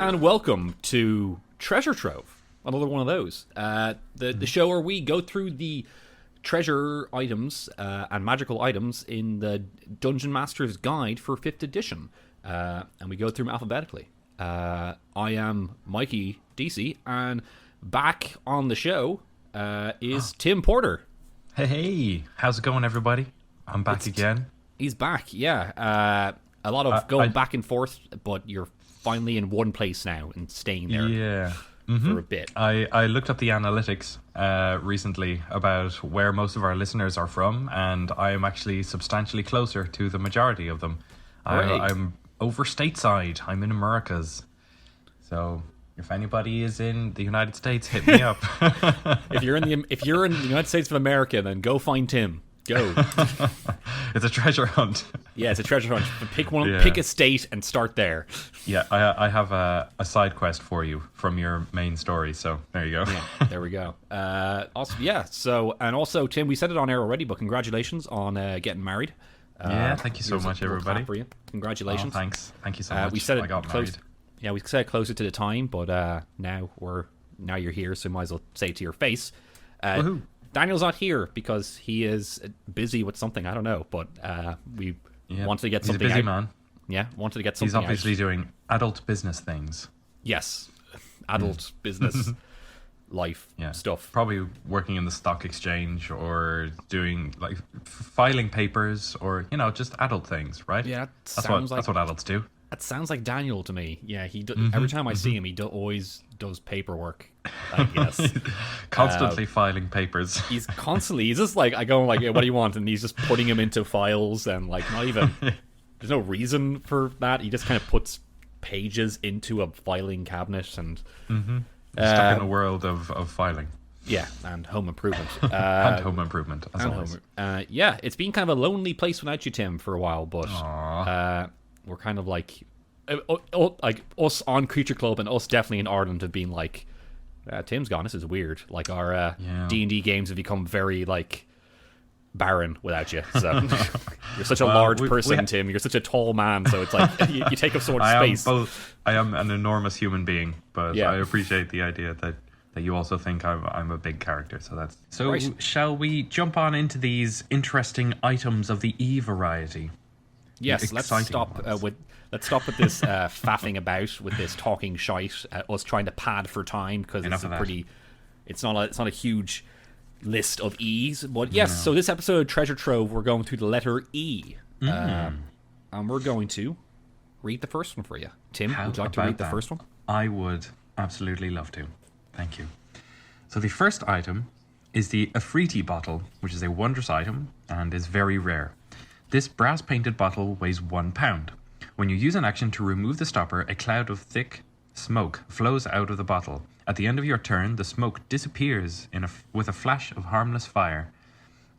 and welcome to Treasure Trove, another one of those. The show where we go through the treasure items and magical items in the Dungeon Master's Guide for 5th edition, and we go through them alphabetically. I am Mikey DC, and back on the show is Tim Porter. Hey, how's it going, everybody? I'm back again. He's back, yeah. A lot of going back and forth, but you're finally in one place now and staying there for a bit. I looked up the analytics recently about where most of our listeners are from, and I am actually substantially closer to the majority of them. I'm over stateside. I'm in Americas. So if anybody is in the United States, hit me up. If you're in the United States of America, then go find Tim. Go. It's a treasure hunt. Yeah, it's a treasure hunt. Pick a state and start there. Yeah, I have a side quest for you from your main story, so there you go. Yeah, there we go. Awesome. Yeah, so, and also, Tim, we said it on air already, but congratulations on getting married. Thank you so much, everybody. For you. Congratulations. Oh, thanks. Thank you so much. We said it I got close, married. Yeah, we said it closer to the time, but now you're here, so might as well say it to your face. Woohoo. Daniel's not here because he is busy with something. I don't know, but we wanted to get something out. He's a busy man. Yeah, wanted to get something out. He's obviously doing adult business things. Yes, adult business life stuff. Probably working in the stock exchange or doing like filing papers or just adult things, right? Yeah, that's what adults do. That sounds like Daniel to me. Yeah, he every time I see him, he always does paperwork, I guess. Constantly filing papers. He's just like, I go like, what do you want? And he's just putting them into files and like not even, there's no reason for that. He just kind of puts pages into a filing cabinet and... Stuck in a world of filing. Yeah, and home improvement. And home improvement, as always. Yeah, it's been kind of a lonely place without you, Tim, for a while, but we're kind of like us on Creature Club and us definitely in Ireland have been like, Tim's gone, this is weird. Like our D&D games have become very like barren without you. So you're such a large person, Tim. You're such a tall man, so it's like you take up so much space. I am an enormous human being, but I appreciate the idea that you also think I'm a big character. So that's right. Shall we jump on into these interesting items of the E variety? Yes, let's stop with this faffing about with this talking shite. Us trying to pad for time because it's not a huge list of E's, but yes. So this episode of Treasure Trove, we're going through the letter E, and we're going to read the first one for you. Tim, would you like to read the first one? I would absolutely love to. Thank you. So the first item is the Afriti bottle, which is a wondrous item and is very rare. This brass-painted bottle weighs 1 pound. When you use an action to remove the stopper, a cloud of thick smoke flows out of the bottle. At the end of your turn, the smoke disappears with a flash of harmless fire,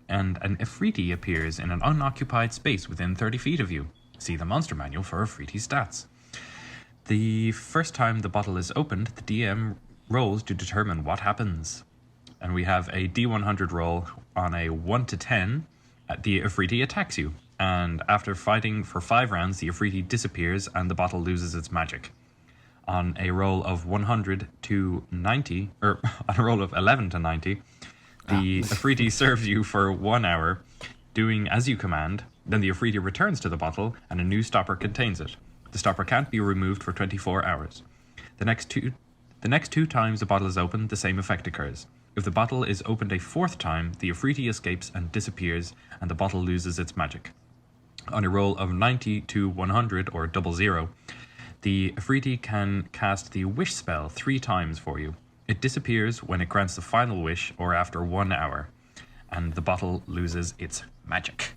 and an Afriti appears in an unoccupied space within 30 feet of you. See the monster manual for Afriti stats. The first time the bottle is opened, the DM rolls to determine what happens. And we have a D100 roll. On a 1 to 10, the Afriti attacks you. And after fighting for 5 rounds, the Afriti disappears and the bottle loses its magic. On a roll of 100 to 90, or on a roll of 11 to 90, the Afriti serves you for 1 hour, doing as you command. Then the Afriti returns to the bottle, and a new stopper contains it. The stopper can't be removed for 24 hours. The next two times the bottle is opened, the same effect occurs. If the bottle is opened a 4th time, the Afriti escapes and disappears, and the bottle loses its magic. On a roll of 90 to 100, or 00, the Afriti can cast the Wish spell 3 times for you. It disappears when it grants the final wish or after 1 hour, and the bottle loses its magic.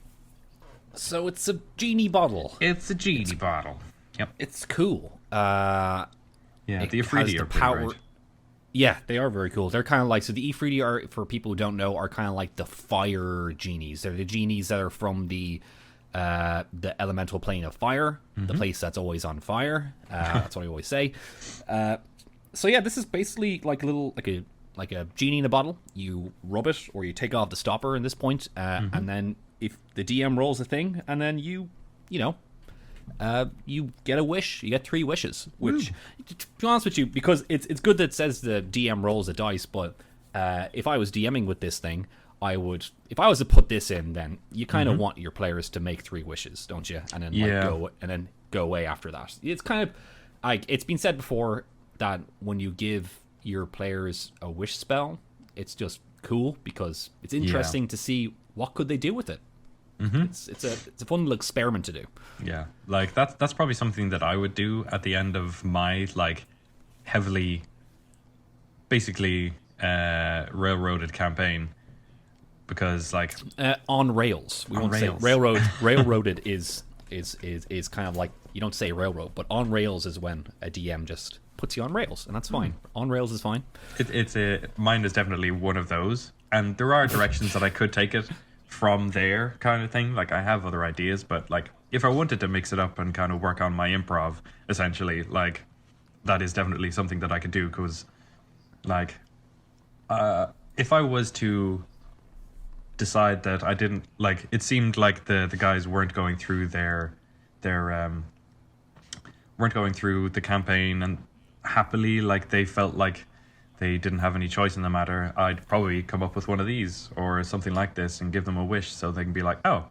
So it's a genie bottle. It's a genie bottle. Yep. It's cool. The Afriti are pretty great. Yeah, they are very cool. They're kind of like, so the Afriti are, for people who don't know, are kind of like the fire genies. They're the genies that are from the elemental plane of fire, the place that's always on fire. That's what I always say. So yeah, this is basically like a little like a genie in a bottle. You rub it or you take off the stopper in this point, and then if the DM rolls a thing, and then you you get a wish. You get 3 wishes, which, to be honest with you, because it's good that it says the DM rolls the dice, but if I was DMing with this thing, I would, if I was to put this in, then you kind of want your players to make 3 wishes, don't you? And then go away after that. It's kind of like, it's been said before that when you give your players a wish spell, it's just cool because it's interesting to see what could they do with it. It's a fun little experiment to do. Yeah, like that's probably something that I would do at the end of my like heavily, basically railroaded campaign, because like on rails. We won't say railroad. Railroaded is kind of like, you don't say railroad, but on rails is when a DM just puts you on rails, and that's fine. On rails is fine. Mine is definitely one of those, and there are directions that I could take it from there, kind of thing. Like, I have other ideas, but like if I wanted to mix it up and kind of work on my improv, essentially, like that is definitely something that I could do, because like if I was to decide that I didn't like, it seemed like the guys weren't going through weren't going through the campaign and happily, like they felt like they didn't have any choice in the matter, I'd probably come up with one of these or something like this and give them a wish so they can be like, oh,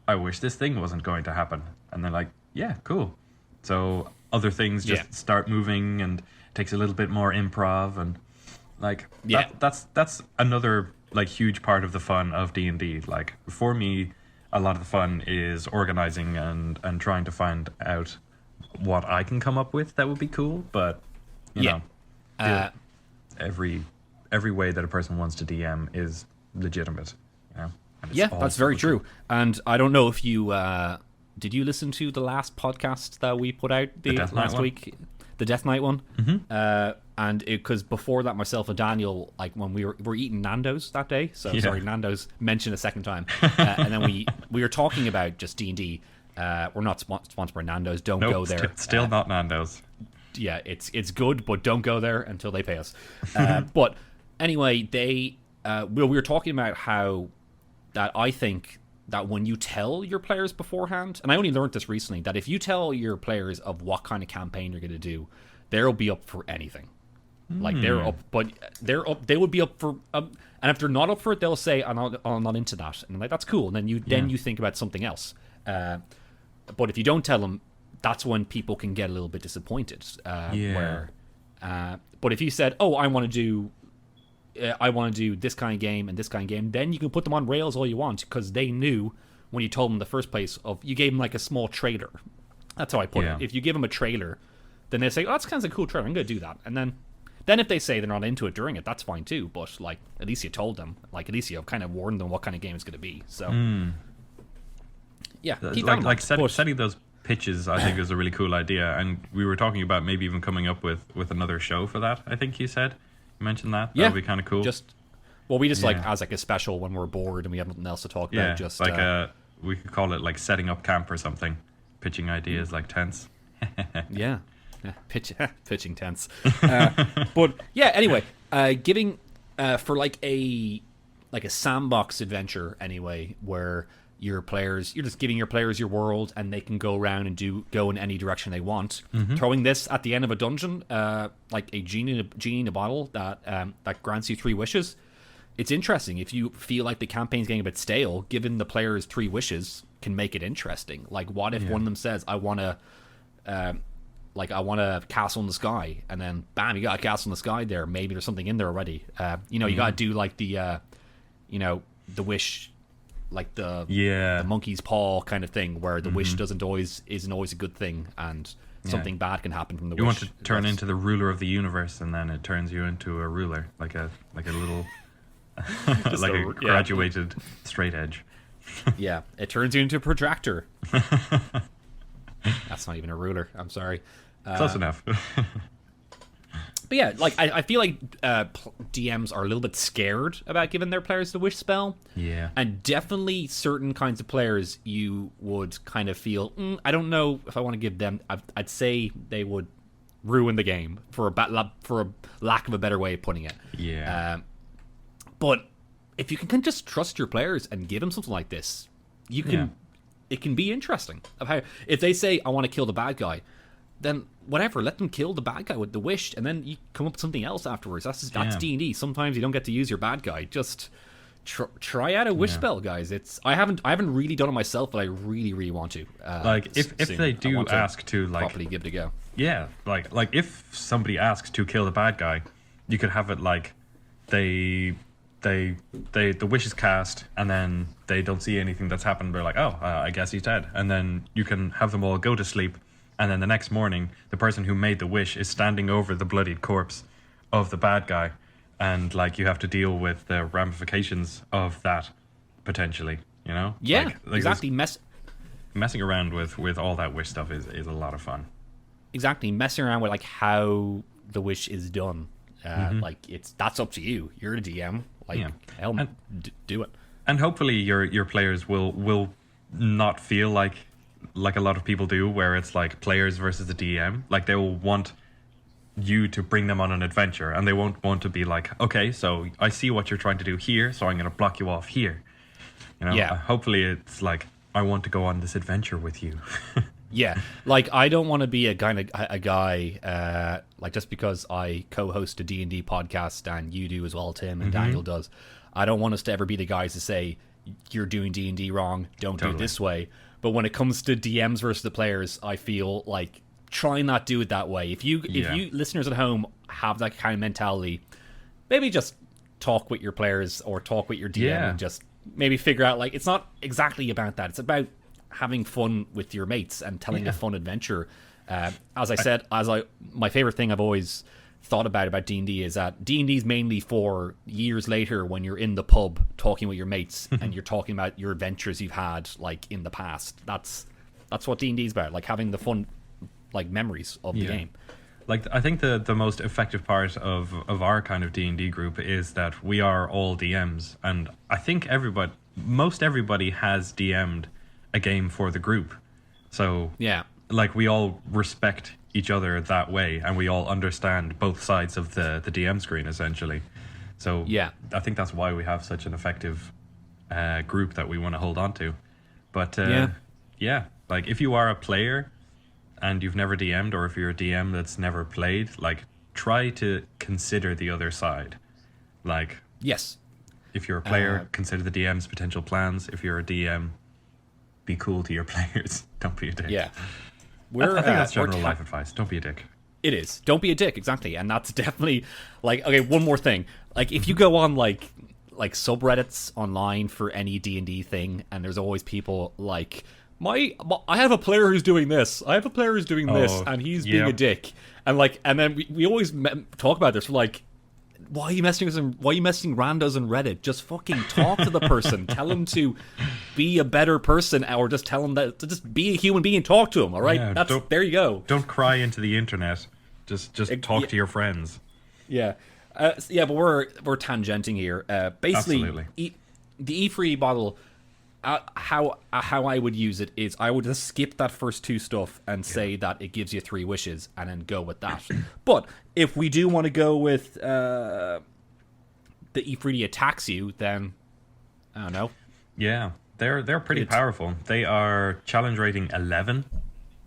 I wish this thing wasn't going to happen. And they're like, yeah, cool. So other things just start moving, and it takes a little bit more improv, and like that's another like huge part of the fun of D&D. Like for me, a lot of the fun is organizing and trying to find out what I can come up with that would be cool, but you know, every way that a person wants to DM is legitimate, you know? That's very true. And I don't know if you did you listen to the last podcast that we put out last week, the Death Knight one? And because before that, myself and Daniel, like when we were eating Nando's that day, sorry, Nando's mentioned a second time, and then we were talking about just D&D. We're not sponsored by Nando's. Don't go there. Still not Nando's. Yeah, it's good, but don't go there until they pay us. But anyway, we were talking about how that I think that when you tell your players beforehand, and I only learned this recently, that if you tell your players of what kind of campaign you're going to do, they'll be up for anything. Like they're up, but they would be up for, and if they're not up for it, they'll say, I'm not into that, and I'm like, that's cool. And then you think about something else. But if you don't tell them, that's when people can get a little bit disappointed. But if you said, "Oh, I want to do this kind of game and this kind of game," then you can put them on rails all you want, because they knew when you told them in the first place. You gave them like a small trailer. That's how I put it. If you give them a trailer, then they say, "Oh, that's kind of a cool trailer. I'm going to do that." And then if they say they're not into it during it, that's fine too. But like, at least you told them. Like, at least you have kind of warned them what kind of game it's going to be. So keep like setting those pitches, I think, is a really cool idea, and we were talking about maybe even coming up with another show for that. I think you mentioned that. That would be kind of cool. We just like as like a special when we're bored and we have nothing else to talk about. Just like we could call it like setting up camp or something, pitching ideas like tents. Pitching tents. But yeah, anyway, giving for like a sandbox adventure anyway, where you're just giving your players your world and they can go around and go in any direction they want. Throwing this at the end of a dungeon, like a genie in a bottle that grants you 3 wishes. It's interesting. If you feel like the campaign's getting a bit stale, giving the players 3 wishes can make it interesting. Like, what if one of them says, I want a castle in the sky, and then bam, you got a castle in the sky there. Maybe there's something in there already. You got to do like the wish, like the monkey's paw kind of thing, where the wish isn't always a good thing, and something bad can happen from the wish. You want to turn into the ruler of the universe, and then it turns you into a ruler, like a little, like a graduated straight edge. Yeah, it turns you into a protractor. That's not even a ruler. I'm sorry. Close enough. But yeah, like I feel like DMs are a little bit scared about giving their players the wish spell. Yeah. And definitely certain kinds of players you would kind of feel, I don't know if I want to give them. I'd say they would ruin the game, for a lack of a better way of putting it. Yeah. But if you can just trust your players and give them something like this, you can it can be interesting. Of how if they say I want to kill the bad guy, then whatever, let them kill the bad guy with the wish, and then you come up with something else afterwards. That's D&D. Sometimes you don't get to use your bad guy. Just try out a wish spell, guys. I haven't really done it myself, but I really want to. Like if they do ask to like properly give it a go. Yeah, like if somebody asks to kill the bad guy, you could have it like the wish is cast, and then they don't see anything that's happened. They're like, oh, I guess he's dead, and then you can have them all go to sleep. And then the next morning, the person who made the wish is standing over the bloodied corpse of the bad guy. And, like, you have to deal with the ramifications of that, potentially, you know? Yeah, like exactly. Messing around with all that wish stuff is a lot of fun. Exactly. Messing around with, like, how the wish is done. Like, that's up to you. You're the DM. Like, do it. And hopefully your players will not feel like a lot of people do, where it's like players versus the DM. Like they will want you to bring them on an adventure, and they won't want to be like, okay, so I see what you're trying to do here, so I'm going to block you off here. You know, hopefully it's like, I want to go on this adventure with you. Yeah, like I don't want to be a guy like just because I co-host a D&D podcast and you do as well, Tim, and Daniel does. I don't want us to ever be the guys to say you're doing D&D wrong, don't do it this way. But when it comes to DMs versus the players, I feel like try not do it that way. If you listeners at home have that kind of mentality, maybe just talk with your players or talk with your DM and just maybe figure out, like, it's not exactly about that. It's about having fun with your mates and telling a fun adventure. As I said, my favorite thing I've always thought about D&D is that D&D is mainly for years later when you're in the pub talking with your mates and you're talking about your adventures you've had, like, in the past. That's what D&D is about, like having the fun, like, memories of the game. Like, I think the most effective part of our kind of D&D group is that we are all DMs, and I think most everybody has DM'd a game for the group. So like, we all respect each other that way, and we all understand both sides of the DM screen, essentially. So I think that's why we have such an effective group that we want to hold on to. But like, if you are a player and you've never DM'd, or if you're a DM that's never played, like, try to consider the other side. Like, if you're a player, consider the DM's potential plans. If you're a DM, be cool to your players. Don't be a dick. Yeah. I think that's general life advice. Don't be a dick. It is. Don't be a dick, exactly. And that's definitely, like, okay, one more thing. Like, if you go on, like subreddits online for any D&D thing, and there's always people like, I have a player who's doing this. I have a player who's doing this, and he's being a dick. And, like, and then we always talk about this. We're like, why are you messing randos on Reddit? Just fucking talk to the person. Tell them to be a better person, or just tell them that to just be a human being and talk to them. All right, there you go. Don't cry into the internet. Just talk to your friends. Yeah, but we're tangenting here. Basically, absolutely. The E3 bottle. How I would use it is I would just skip that first two stuff and say that it gives you 3 wishes and then go with that. But if we do want to go with the E3 attacks you, then I don't know. Yeah, they're pretty powerful. They are challenge rating 11.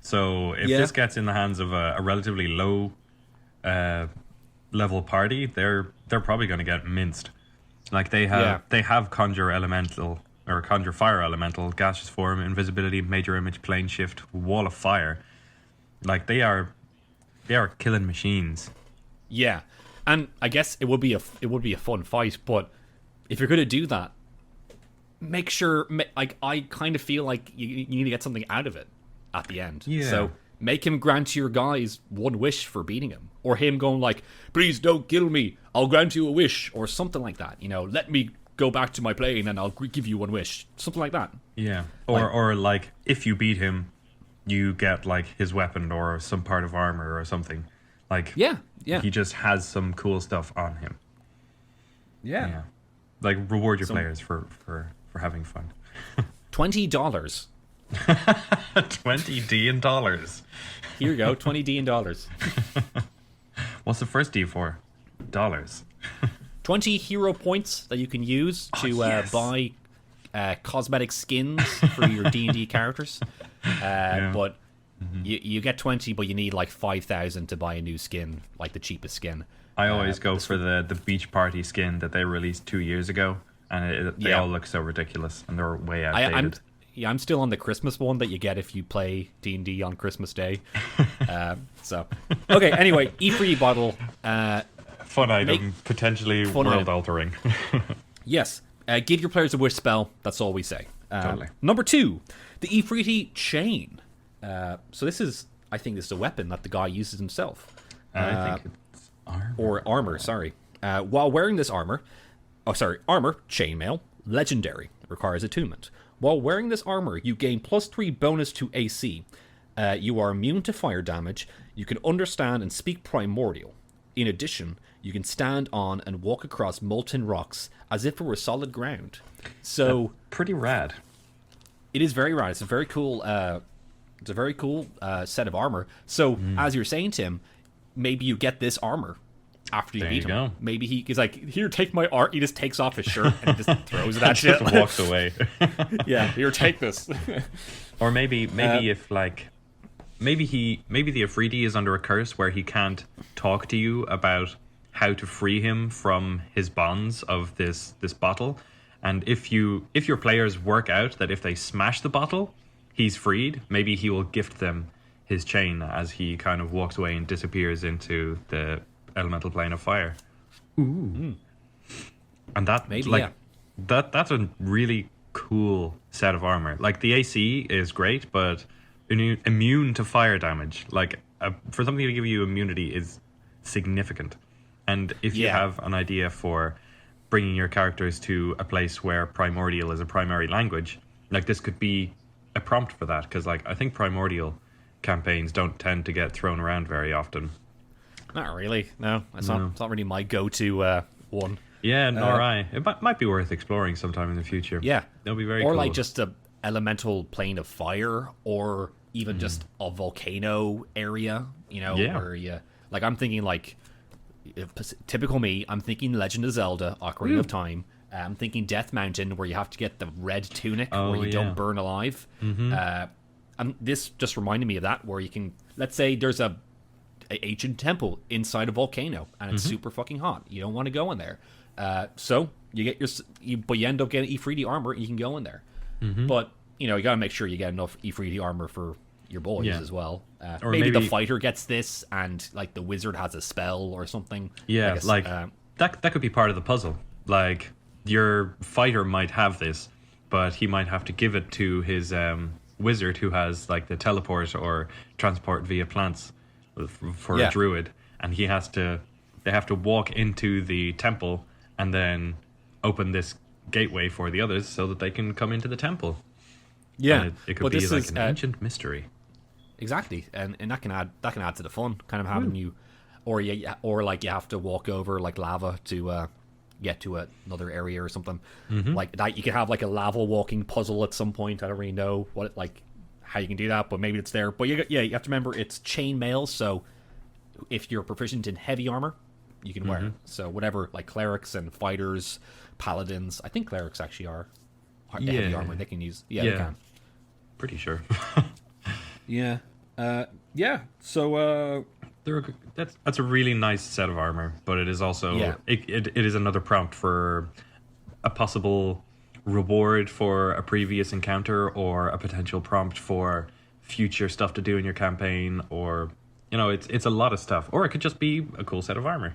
So if this gets in the hands of a relatively low level party, they're probably going to get minced. Like, they have conjure elemental, or conjure fire elemental, gaseous form, invisibility, major image, plane shift, wall of fire. Like, they are killing machines. Yeah, and I guess it would be a fun fight, but if you're going to do that, make sure, like, I kind of feel like you need to get something out of it at the end. Yeah. So make him grant your guys 1 wish for beating him, or him going like, please don't kill me, I'll grant you a wish, or something like that. You know, let me go back to my plane and I'll give you 1 wish, something like that. Yeah, or like, if you beat him, you get, like, his weapon or some part of armor or something. Like, he just has some cool stuff on him. Yeah. Like, reward your players for having fun. $20. $20 in dollars. Here you go, $20 in dollars. What's the first D for? Dollars. 20 hero points that you can use to buy cosmetic skins for your D&D characters. But you get 20, but you need like 5,000 to buy a new skin, like the cheapest skin. I always go for the beach party skin that they released 2 years ago, and they all look so ridiculous, and they're way outdated. I'm still on the Christmas one that you get if you play D&D on Christmas Day. Okay, anyway, E3 bottle. Fun item, potentially world-altering. Yes. Give your players a wish spell. That's all we say. Totally. Number 2, the Ifriti chain. So I think this is a weapon that the guy uses himself. I think it's armor. Or armor, sorry. While wearing this armor, chainmail, legendary, requires attunement. While wearing this armor, you gain +3 bonus to AC. You are immune to fire damage. You can understand and speak primordial. In addition, you can stand on and walk across molten rocks as if it were solid ground. So pretty rad. It is very rad. It's a very cool. Set of armor. So as you're saying, Tim, maybe you get this armor after you beat him. Go. Maybe he's like, here, take my art. He just takes off his shirt and just throws it at you. Just walks away. Yeah, here, take this. Or maybe if like maybe the Afridi is under a curse where he can't talk to you about how to free him from his bonds of this bottle. And if your players work out that if they smash the bottle, he's freed, maybe he will gift them his chain as he kind of walks away and disappears into the elemental plane of fire. Ooh. And that maybe, that's a really cool set of armor. Like the AC is great, but immune to fire damage, like for something to give you immunity, is significant. And if you have an idea for bringing your characters to a place where primordial is a primary language, like this could be a prompt for that, because like I think primordial campaigns don't tend to get thrown around very often. Not really. No, it's not really my go-to one. Yeah, nor I. It might be worth exploring sometime in the future. Yeah, that'll be very cool. Or cool. like just a elemental plane of fire, or even just a volcano area. You know, where you like. I'm thinking like typical me. I'm thinking Legend of Zelda: Ocarina of Time. I'm thinking Death Mountain, where you have to get the red tunic, where you don't burn alive. And this just reminded me of that, where you can, let's say there's a ancient temple inside a volcano, and it's super fucking hot. You don't want to go in there. So you get but you end up getting Ifriti armor, and you can go in there. But you gotta make sure you get enough Ifriti armor for your boys as well. Or maybe the fighter gets this, and like the wizard has a spell or something. Yeah, that could be part of the puzzle. Like your fighter might have this, but he might have to give it to his wizard who has like the teleport or transport via plants for a druid, and they have to walk into the temple and then open this gateway for the others so that they can come into the temple. And it could be like an ancient mystery. Exactly, and that can add to the fun, kind of having you, or like you have to walk over like lava to get to another area or something like that. You could have like a lava walking puzzle at some point. I don't really know how you can do that, but maybe it's there. But you have to remember it's chainmail, so if you're proficient in heavy armor, you can wear it. So whatever, like clerics and fighters, paladins. I think clerics actually are heavy armor they can use. Yeah, they can. Pretty sure. So that's a really nice set of armor, but it is also it is another prompt for a possible reward for a previous encounter, or a potential prompt for future stuff to do in your campaign, or it's a lot of stuff. Or it could just be a cool set of armor,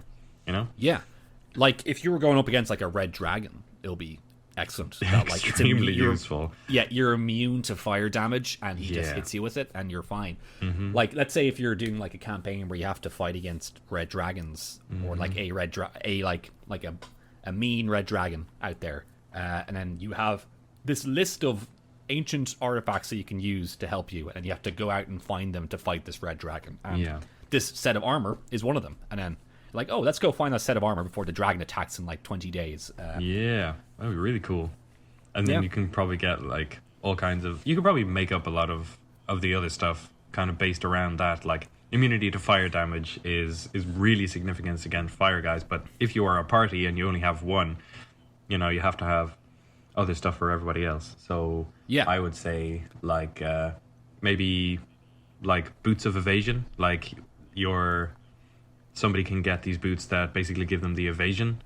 like if you were going up against like a red dragon, it'll be excellent. Extremely useful. You're immune to fire damage, and he just hits you with it, and you're fine. Like, let's say if you're doing like a campaign where you have to fight against red dragons, or like a mean red dragon out there, and then you have this list of ancient artifacts that you can use to help you, and you have to go out and find them to fight this red dragon. And this set of armor is one of them, and then like, oh, let's go find that set of armor before the dragon attacks in like 20 days. That'd be really cool. And then you can probably get like all kinds of, you could probably make up a lot of the other stuff kind of based around that. Like immunity to fire damage is really significant against fire guys, but if you are a party and you only have one, you have to have other stuff for everybody else. So Yeah. I would say like maybe like boots of evasion. Like somebody can get these boots that basically give them the evasion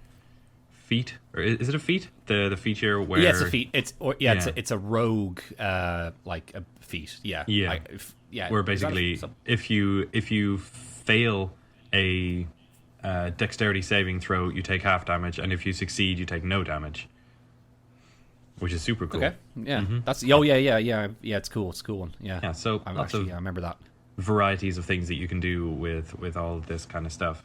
feat, or is it a feat? The feature where Yeah, it's a feat. It's a rogue like a feat. Yeah. Yeah. Yeah. Where basically if you fail a dexterity saving throw, you take half damage, and if you succeed, you take no damage. Which is super cool. Okay. Yeah. That's yeah. It's cool. It's a cool one. Yeah. Yeah. So I lots of remember that. varieties of things that you can do with all this kind of stuff.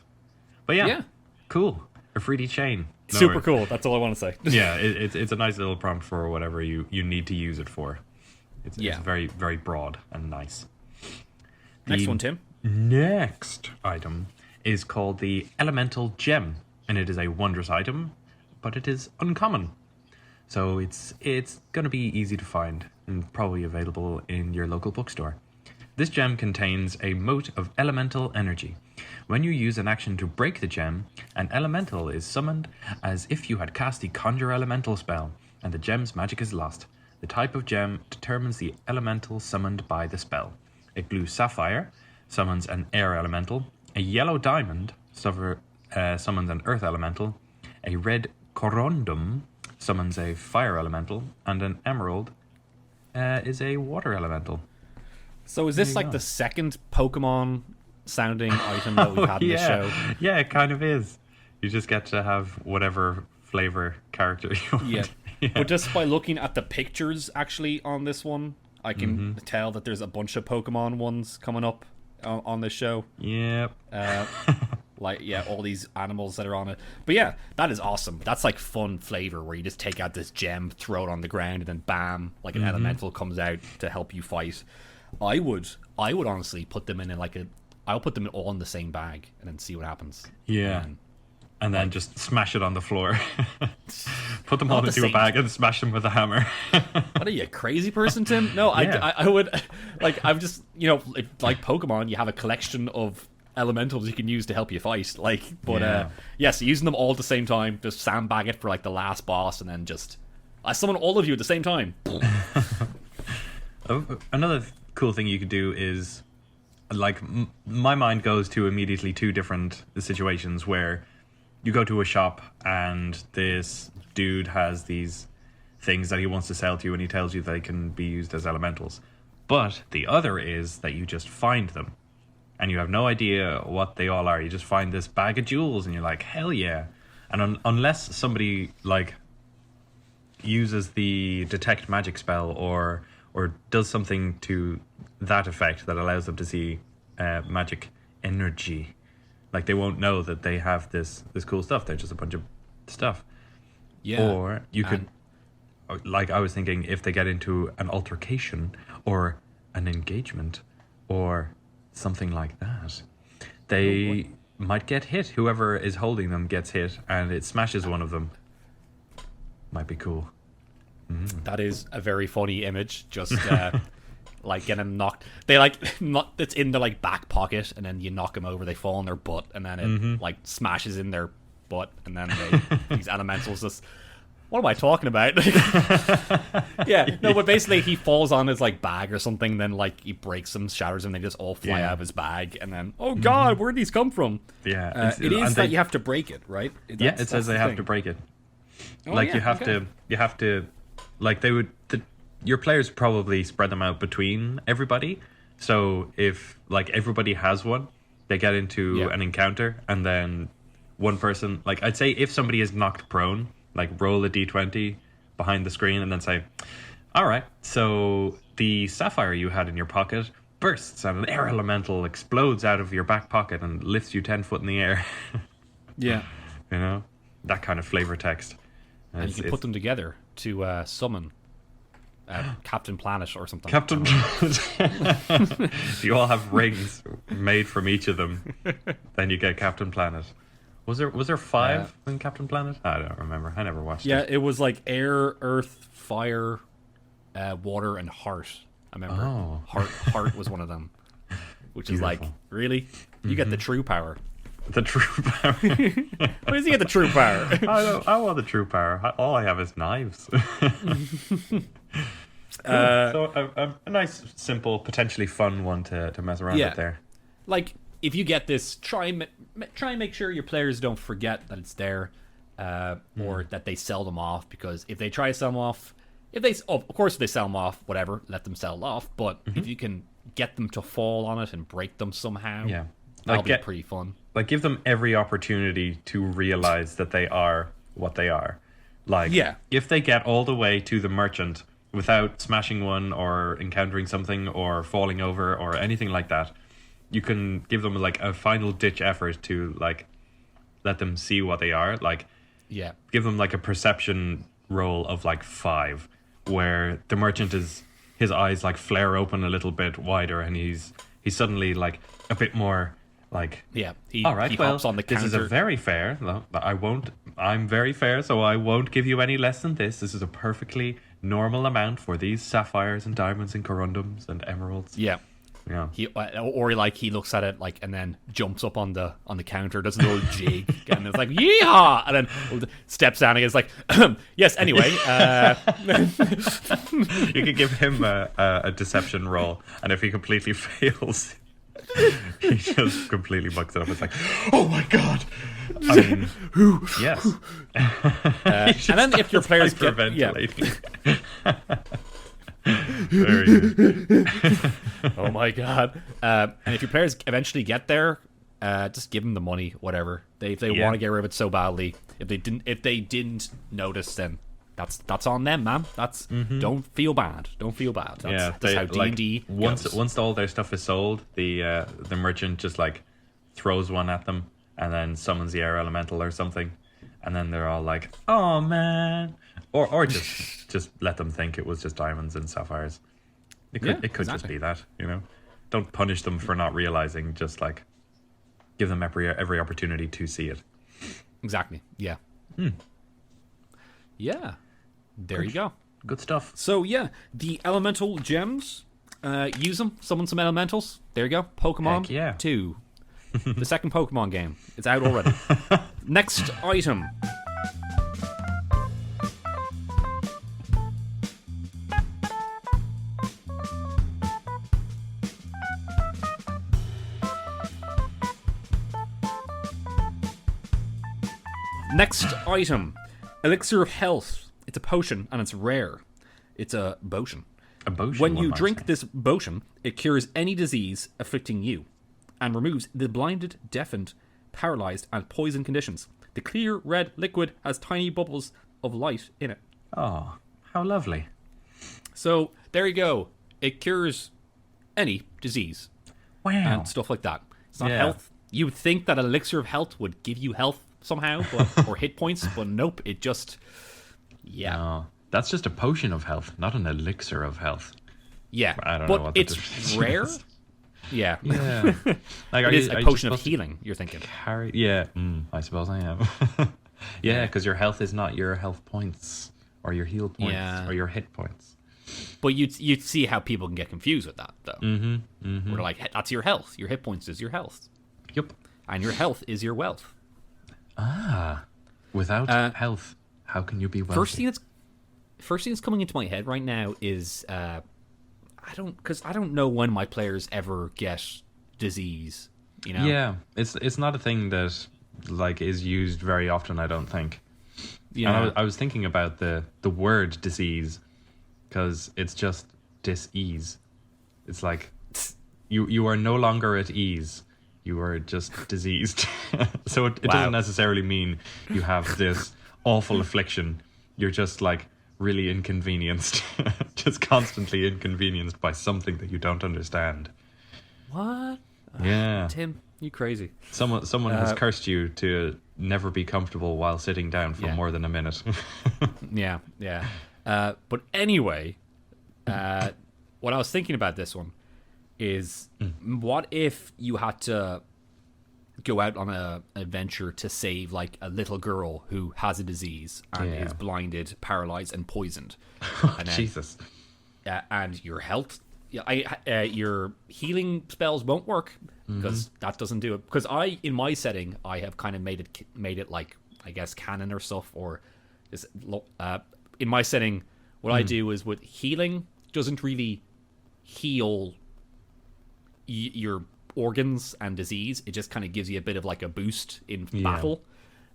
But Yeah. Cool. A 3D chain. Super cool. That's all I want to say. Yeah, it's a nice little prompt for whatever you need to use it for. It's very, very broad and nice. Next one, Tim. Next item is called the Elemental Gem, and it is a wondrous item, but it is uncommon. So it's going to be easy to find and probably available in your local bookstore. This gem contains a mote of elemental energy. When you use an action to break the gem, an elemental is summoned as if you had cast the Conjure Elemental spell, and the gem's magic is lost. The type of gem determines the elemental summoned by the spell. A blue sapphire summons an air elemental. A yellow diamond summons an earth elemental. A red corundum summons a fire elemental. And an emerald is a water elemental. So is this like the second Pokemon sounding item that we've had in the show? Yeah, it kind of is. You just get to have whatever flavor character you want. Yeah. But just by looking at the pictures actually on this one, I can tell that there's a bunch of Pokemon ones coming up on this show. Yep. All these animals that are on it. But yeah, that is awesome. That's like fun flavor where you just take out this gem, throw it on the ground, and then bam, like an elemental comes out to help you fight. I would honestly put them I'll put them all in the same bag and then see what happens. Yeah. And then just smash it on the floor. Put them all into a bag and smash them with a hammer. What are you, a crazy person, Tim? No, I would I'm just like Pokemon. You have a collection of elementals you can use to help you fight. So using them all at the same time, just sandbag it for like the last boss, and then just summon all of you at the same time. Another cool thing you could do is my mind goes to immediately two different situations where you go to a shop and this dude has these things that he wants to sell to you, and he tells you they can be used as elementals. But the other is that you just find them and you have no idea what they all are. You just find this bag of jewels and you're like, hell yeah. And unless somebody uses the detect magic spell or does something to that effect that allows them to see magic energy, they won't know that they have this cool stuff. They're just a bunch of stuff. Yeah. Or you could, I was thinking, if they get into an altercation or an engagement or something like that, they might get hit. Whoever is holding them gets hit and it smashes one of them. Might be cool. That is a very funny image. Just getting knocked. They it's in their back pocket, and then you knock them over. They fall on their butt, and then it smashes in their butt, and then these elementals just. What am I talking about? But basically he falls on his bag or something. Then he breaks them, shatters them. They just all fly out of his bag, and then God, where'd these come from? Yeah, it is that you have to break it, right? It says they have to break it. You have to. Your players probably spread them out between everybody. So if everybody has one, they get into an encounter, and then one person, I'd say if somebody is knocked prone, roll a d20 behind the screen and then say, all right, so the sapphire you had in your pocket bursts and an air elemental explodes out of your back pocket and lifts you 10 foot in the air. Yeah. That kind of flavor text. And you can put them together to summon Captain Planet or something. Captain Planet. You all have rings made from each of them. Then you get Captain Planet. Was there 5 in Captain Planet? I don't remember. I never watched it. Yeah, it was air, earth, fire, water, and heart. I remember. Oh. Heart was one of them. Which Beautiful. Is really? You get the true power. The true power. Where does he get the true power? I want the true power. All I have is knives. So a nice, simple, potentially fun one to mess around with there. Like, if you get this, try and make sure your players don't forget that it's there, or that they sell them off. Because if they try to sell them off, if they sell them off, whatever, let them sell off. But if you can get them to fall on it and break them somehow, that'll be pretty fun. Like, give them every opportunity to realize that they are what they are. Like, if they get all the way to the merchant without smashing one or encountering something or falling over or anything like that, you can give them like a final ditch effort to like let them see what they are. Like, give them like a perception roll of like 5, where the merchant his eyes like flare open a little bit wider, and he's suddenly like a bit more like, all right, hops on the counter. This is a very fair. No, I'm very fair, so I won't give you any less than this. This is a perfectly normal amount for these sapphires and diamonds and corundums and emeralds. Yeah. He looks at it like, and then jumps up on the counter, does a little jig, and it's like yeehaw, and then steps down and is like, yes. Anyway, you could give him a deception roll, and if he completely fails, he just completely mucks it up. It's like, oh my god. I mean, yes. And then if your players get very good. Oh my god. And if your players eventually get there, just give them the money, whatever. If they want to get rid of it so badly, if they didn't notice, then that's on them, man. That's don't feel bad. That's how D&D goes. Once all their stuff is sold, the merchant just like throws one at them and then summons the air elemental or something, and then they're all like, oh man. Or just let them think it was just diamonds and sapphires. It could just be that, you know. Don't punish them for not realizing. Just like give them every opportunity to see it. Exactly. Yeah. Yeah. There you go. Good stuff. So the elemental gems. Use them. Summon some elementals. There you go. Pokemon 2. The second Pokemon game. It's out already. Next item. Next item, Elixir of Health. It's a potion, and it's rare. It's a potion. When you drink this potion, it cures any disease afflicting you, and removes the blinded, deafened, paralyzed, and poisoned conditions. The clear red liquid has tiny bubbles of light in it. Oh, how lovely. So, there you go. It cures any disease. Wow. And stuff like that. It's not health. You would think that Elixir of Health would give you health somehow, or hit points, but nope, it just no, that's just a potion of health, not an elixir of health. I don't know what it's rare. Like, it is a potion of healing, you're thinking. I suppose I am. Because your health is not your health points or your heal points or your hit points. But you'd see how people can get confused with that, though. We're like, that's your health, your hit points is your health. Yep. And your health is your wealth. Without health, how can you be wealthy? First thing that's coming into my head right now is I don't know when my players ever get disease. You know? Yeah, it's not a thing that like is used very often. I don't think. Yeah, I was thinking about the word disease, because it's just dis-ease. It's like you are no longer at ease. You are just diseased. So it doesn't necessarily mean you have this awful affliction. You're just like really inconvenienced. Just constantly inconvenienced by something that you don't understand. What? Yeah. Tim, you crazy. Someone has cursed you to never be comfortable while sitting down for more than a minute. Yeah. But anyway, what I was thinking about this one is, what if you had to go out on an adventure to save like a little girl who has a disease and is blinded, paralyzed, and poisoned. And then, Jesus. And your health your healing spells won't work because that doesn't do it. Because in my setting, I have kind of made it like, I guess, canon or stuff, or just in my setting, what I do is with healing doesn't really heal your organs and disease. It just kind of gives you a bit of like a boost in battle.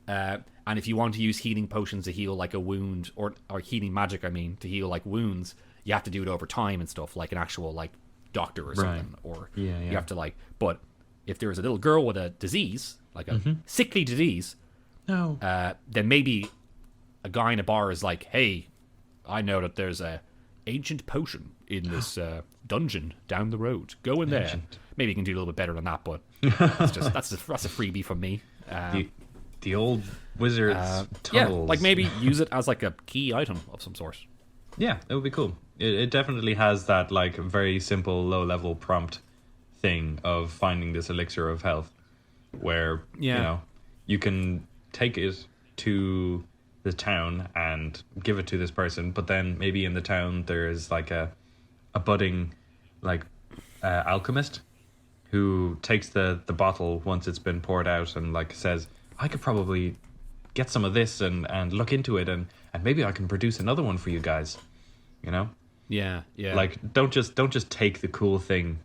And if you want to use healing potions to heal like a wound, or healing magic, I mean, to heal like wounds, you have to do it over time and stuff, like an actual like doctor or something. Or you have to like. But if there's a little girl with a disease, like a sickly disease, then maybe a guy in a bar is like, "Hey, I know that there's a ancient potion in this dungeon down the road. Go in there." Maybe you can do a little bit better than that, but that's a freebie from me. The old wizard's tunnels. Like maybe use it as like a key item of some sort. Yeah, it would be cool. It definitely has that like very simple low level prompt thing of finding this elixir of health, where you can take it to the town and give it to this person, but then maybe in the town there's like a budding like alchemist who takes the bottle once it's been poured out and like says, I could probably get some of this and look into it and maybe I can produce another one for you guys. Yeah. Like don't just take the cool thing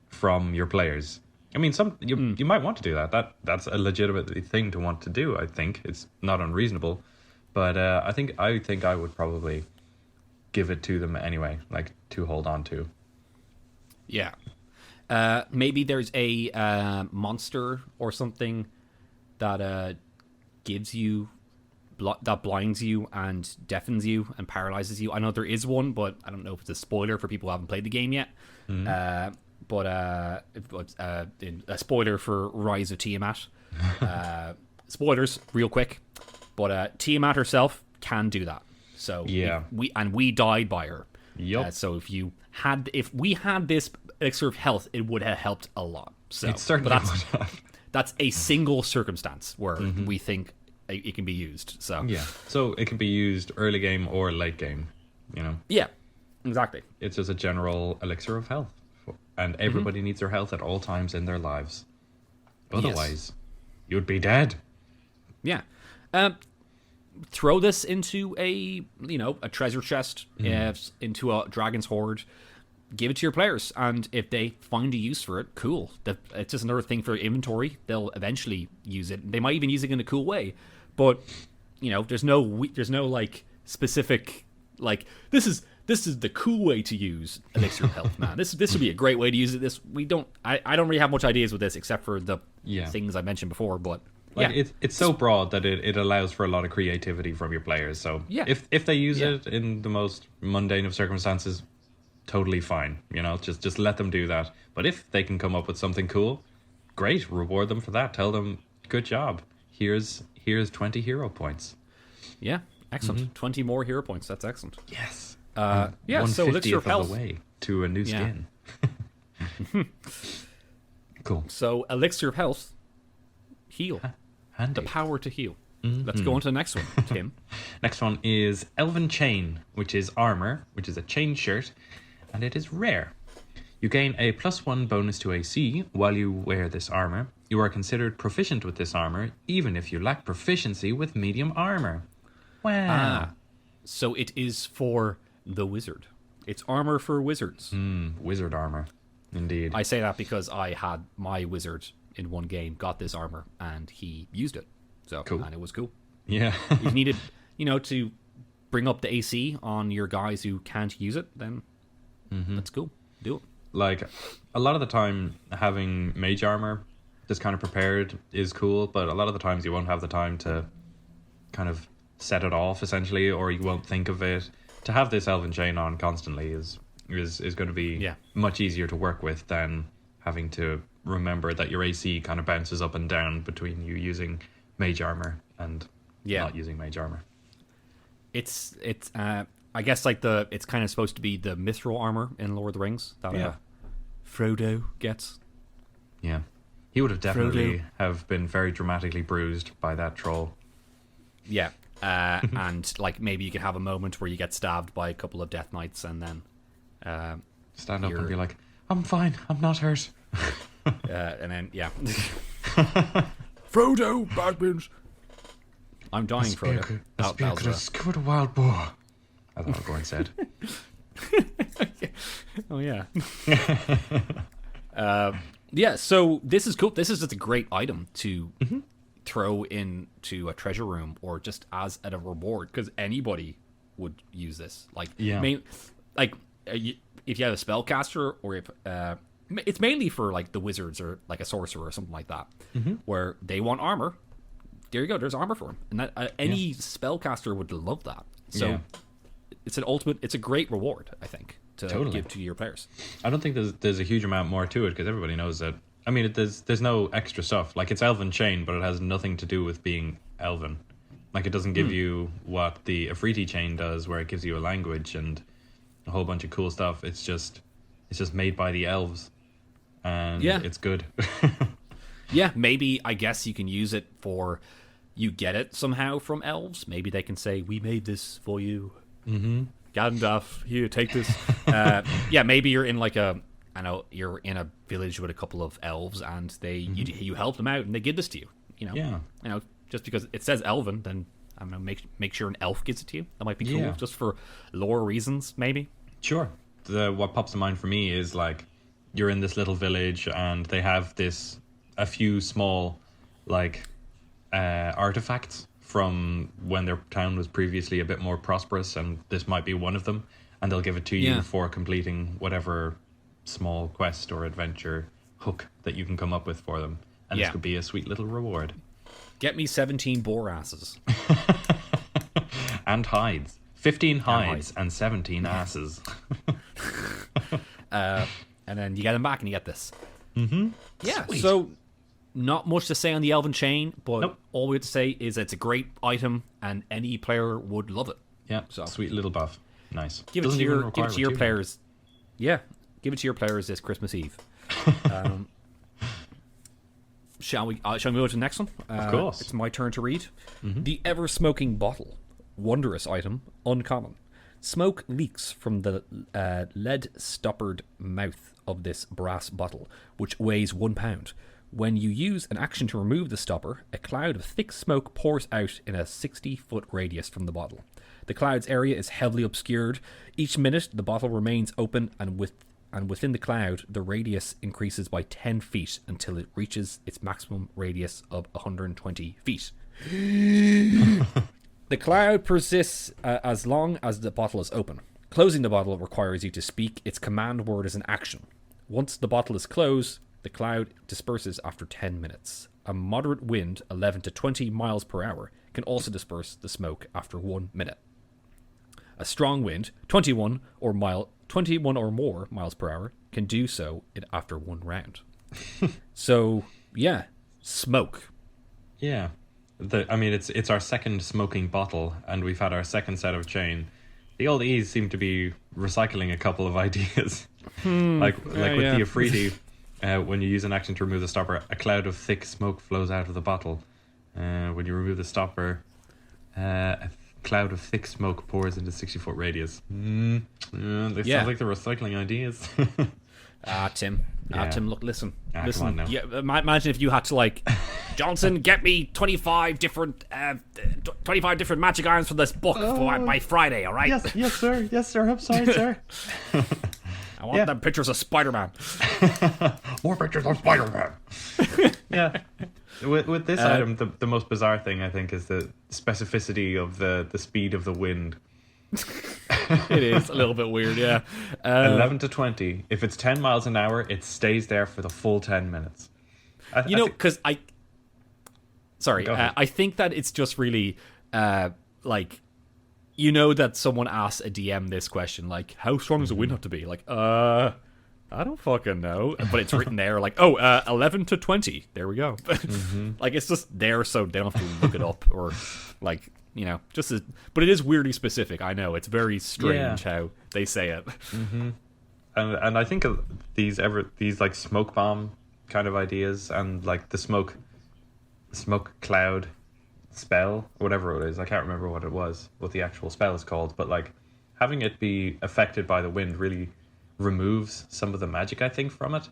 from your players. I mean, you might want to do that. That's a legitimate thing to want to do. I think it's not unreasonable, but I think I would probably give it to them anyway, like to hold on to. Yeah. Maybe there's a monster or something that gives you that blinds you and deafens you and paralyzes you. I know there is one, but I don't know if it's a spoiler for people who haven't played the game yet. But a spoiler for Rise of Tiamat. Spoilers, real quick. But Tiamat herself can do that. So we died by her. Yep. So if we had this elixir of health, it would have helped a lot. So it certainly would have. That's a single circumstance where we think it can be used. So so it can be used early game or late game. Yeah, exactly. It's just a general elixir of health, and everybody needs their health at all times in their lives. Otherwise, you'd be dead. Yeah. Throw this into a treasure chest, into a dragon's hoard. Give it to your players, and if they find a use for it, cool. It's just another thing for inventory. They'll eventually use it. They might even use it in a cool way. But there's no like specific like this is the cool way to use elixir of health, man. This would be a great way to use it. I don't really have much ideas with this except for the things I mentioned before. But it's so broad that it allows for a lot of creativity from your players. So if they use it in the most mundane of circumstances, totally fine. Just let them do that. But if they can come up with something cool, great. Reward them for that. Tell them, good job. Here's 20 hero points. Yeah, excellent. 20 more hero points. That's excellent. Yes. So elixir of health the way to a new skin. Cool. So elixir of health, heal. Handy. The power to heal. Let's go on to the next one, Tim. Next one is Elven Chain, which is armor, which is a chain shirt, and it is rare. You gain a +1 bonus to AC while you wear this armor. You are considered proficient with this armor, even if you lack proficiency with medium armor. Wow. So it is for the wizard. It's armor for wizards. Wizard armor. Indeed. I say that because I had my wizard in one game, got this armor, and he used it. So cool. And it was cool. Yeah. If you needed, to bring up the AC on your guys who can't use it, then that's cool. Do it. Like, a lot of the time, having mage armor just kind of prepared is cool, but a lot of the times you won't have the time to kind of set it off, essentially, or you won't think of it. To have this Elven Chain on constantly is going to be much easier to work with than having to remember that your AC kind of bounces up and down between you using mage armor and not using mage armor. It's I guess like it's kind of supposed to be the mithril armor in Lord of the Rings that Frodo gets. Yeah, he would have definitely have been very dramatically bruised by that troll. Yeah, and like maybe you could have a moment where you get stabbed by a couple of death knights and then Stand up and be like, I'm fine, I'm not hurt. And then, yeah. Frodo, Badmins. I'm dying, Frodo. A spear could have skewered a wild boar. As Aragorn said. Oh, yeah. Yeah, so this is cool. This is just a great item to throw into a treasure room or just as a reward, because anybody would use this. Like, if you have a spellcaster, or if it's mainly for like the wizards or like a sorcerer or something like that, where they want armor. There you go. There's armor for them, and that any spellcaster would love that. So it's a great reward, I think, to give to your players. I don't think there's a huge amount more to it, because everybody knows that. I mean, there's no extra stuff. Like, it's Elven Chain, but it has nothing to do with being Elven. Like, it doesn't give you what the Afriti Chain does, where it gives you a language and a whole bunch of cool stuff. It's just made by the elves, and it's good. Yeah, maybe, I guess you can use it for, you get it somehow from elves. Maybe they can say, we made this for you. Gandalf, here, take this. Maybe you're in like you're in a village with a couple of elves, and you help them out, and they give this to you. You know, just because it says Elven, then I don't know, make sure an elf gives it to you. That might be cool, just for lore reasons, maybe. Sure. What pops to mind for me is, like, you're in this little village, and they have a few small, like, artifacts from when their town was previously a bit more prosperous, and this might be one of them, and they'll give it to you for completing whatever small quest or adventure hook that you can come up with for them, and this could be a sweet little reward. Get me 17 boar asses. And hides. 15 hides and 17 asses. And then you get them back and you get this. Yeah, sweet. So not much to say on the Elven Chain, but all we have to say is it's a great item and any player would love it. Yeah, so sweet little buff. Nice. Give it to your players. Yeah, give it to your players this Christmas Eve. Shall we move on to the next one? Of course. It's my turn to read. The ever-smoking bottle. Wondrous item. Uncommon. Smoke leaks from the lead-stoppered mouth of this brass bottle, which weighs 1 pound. When you use an action to remove the stopper, a cloud of thick smoke pours out in a 60-foot radius from the bottle. The cloud's area is heavily obscured. Each minute, the bottle remains open, and within the cloud, the radius increases by 10 feet until it reaches its maximum radius of 120 feet. The cloud persists as long as the bottle is open. Closing the bottle requires you to speak its command word as an action. Once the bottle is closed, the cloud disperses after 10 minutes. A moderate wind, 11 to 20 miles per hour, can also disperse the smoke after 1 minute. A strong wind, 21 or more miles per hour, can do so after 1 round. So, yeah, smoke. Yeah. It's our second smoking bottle, and we've had our second set of chain. The old E's seem to be recycling a couple of ideas. Like with the Afriti, when you use an action to remove the stopper, a cloud of thick smoke flows out of the bottle. When you remove the stopper, a cloud of thick smoke pours into 60-foot radius. They sound like they're recycling ideas. Tim. Tim, look, listen. Come on now. Yeah, imagine if you had to, like, Johnson, get me 25 different magic irons for this book by Friday, all right? Yes, sir. Yes, sir. I'm sorry, sir. I want them pictures of Spider-Man. More pictures of Spider-Man. Yeah. With this item, the most bizarre thing, I think, is the specificity of the speed of the wind. It is a little bit weird, yeah. 11 to 20. If it's 10 miles an hour, it stays there for the full 10 minutes. I think that it's just really, like, you know that someone asks a DM this question, like, how strong does the wind have to be? Like, I don't fucking know. But it's written there, like, 11 to 20. There we go. Like, it's just there so they don't have to look it up or, like, you know, but it is weirdly specific. I know it's very strange how they say it. And I think of these like smoke bomb kind of ideas, and like the smoke cloud spell or whatever it is. I can't remember what the actual spell is called, but like having it be affected by the wind really removes some of the magic, I think, from it.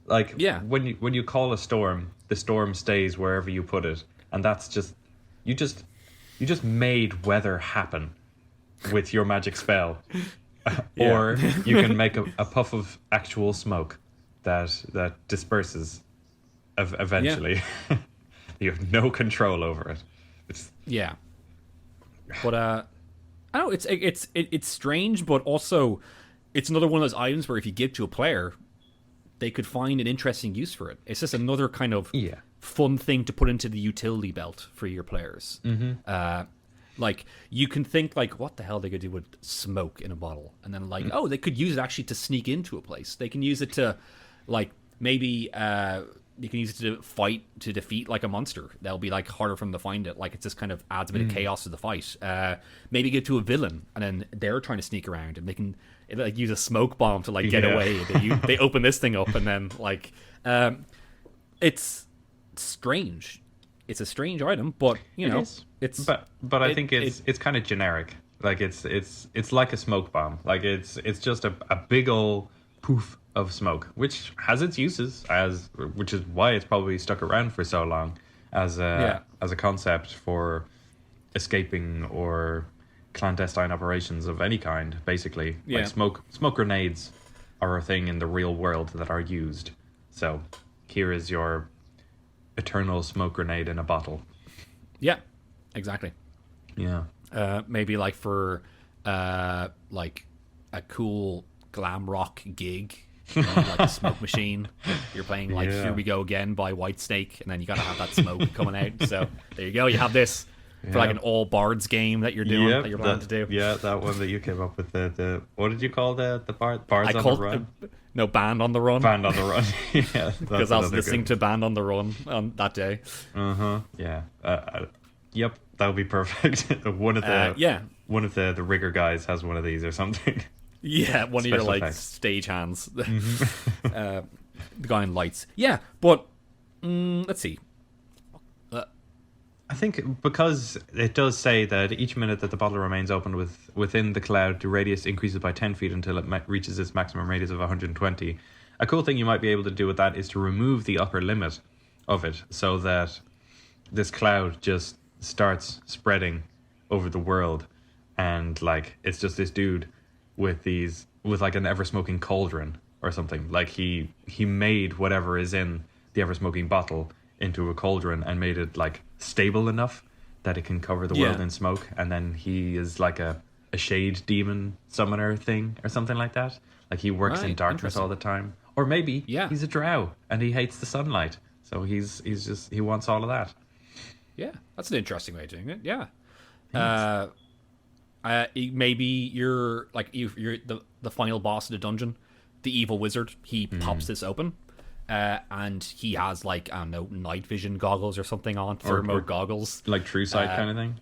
Like, Yeah. when you call a storm, the storm stays wherever you put it, and that's just you just made weather happen with your magic spell. Or you can make a puff of actual smoke that disperses eventually. You have no control over it. Yeah. But I don't know, it's strange, but also it's another one of those items where if you give to a player, they could find an interesting use for it. It's just another kind of fun thing to put into the utility belt for your players. Like, you can think, like, what the hell they could do with smoke in a bottle? And then, like, oh, they could use it actually to sneak into a place. They can use it to, like, maybe you can use it to fight, to defeat, like, a monster. That'll be, like, harder for them to find it. Like, it just kind of adds a bit of chaos to the fight. Maybe give it to a villain, and then they're trying to sneak around, and they can like use a smoke bomb to, like, get away. They open this thing up, and then, like, it's strange. It's a strange item, but you know, it's. But I think it's kind of generic. Like it's like a smoke bomb. Like it's just a big old poof of smoke, which has its uses, which is why it's probably stuck around for so long as a concept for escaping or clandestine operations of any kind. Basically, like smoke grenades are a thing in the real world that are used. So here is your eternal smoke grenade in a bottle. Yeah, exactly. Yeah. Maybe like for like a cool glam rock gig, you know, like a smoke machine. You're playing like Here We Go Again by Whitesnake, and then you gotta have that smoke coming out. So there you go. You have this for like an all bards game that you're doing, that you're planning to do. Yeah, that one that you came up with. The what did you call the bards on the run? No, Band on the Run. Band on the Run. Yeah, because I was listening to Band on the Run on that day. Yeah. Yep, that would be perfect. One of the rigger guys has one of these or something. Yeah, one of your like stage hands. The guy in lights. Yeah, but let's see. I think because it does say that each minute that the bottle remains open within the cloud, the radius increases by 10 feet until it reaches its maximum radius of 120. A cool thing you might be able to do with that is to remove the upper limit of it, so that this cloud just starts spreading over the world, and like it's just this dude with like an ever-smoking cauldron or something. Like he made whatever is in the ever-smoking bottle into a cauldron and made it like stable enough that it can cover the world in smoke, and then he is like a shade demon summoner thing or something like that. Like he works in darkness all the time. Or maybe he's a drow and he hates the sunlight, so he wants all of that. Yeah, that's an interesting way of doing it. Yeah. Maybe you're the final boss of the dungeon, the evil wizard. He pops this open, and he has like, I don't know, night vision goggles or something on, thermo goggles, like True Sight kind of thing.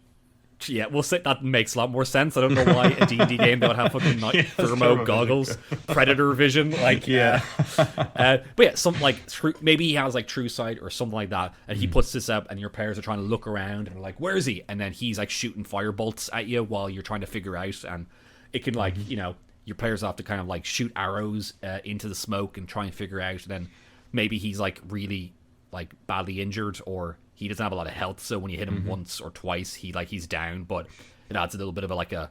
Yeah, we'll say that makes a lot more sense. I don't know why a D&D game they would have fucking thermo goggles, predator vision, like but yeah, something like maybe he has like True Sight or something like that, and he puts this up, and your players are trying to look around and are like, "Where is he?" And then he's like shooting fire bolts at you while you're trying to figure out, and it can like you know, your players have to kind of like shoot arrows into the smoke and try and figure out. And then maybe he's like really like badly injured, or he doesn't have a lot of health, so when you hit him once or twice, he's down. But it adds a little bit of a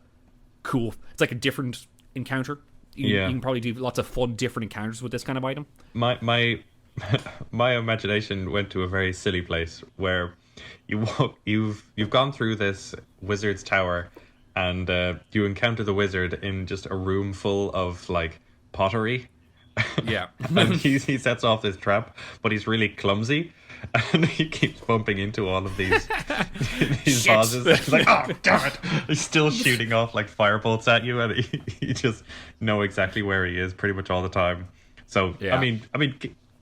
cool. It's like a different encounter. You can probably do lots of fun, different encounters with this kind of item. My imagination went to a very silly place where you've gone through this wizard's tower, and you encounter the wizard in just a room full of like pottery. Yeah, and he sets off this trap, but he's really clumsy. And he keeps bumping into all of these vases. He's like, oh, damn it. He's still shooting off like firebolts at you, and you just know exactly where he is pretty much all the time. So, I mean,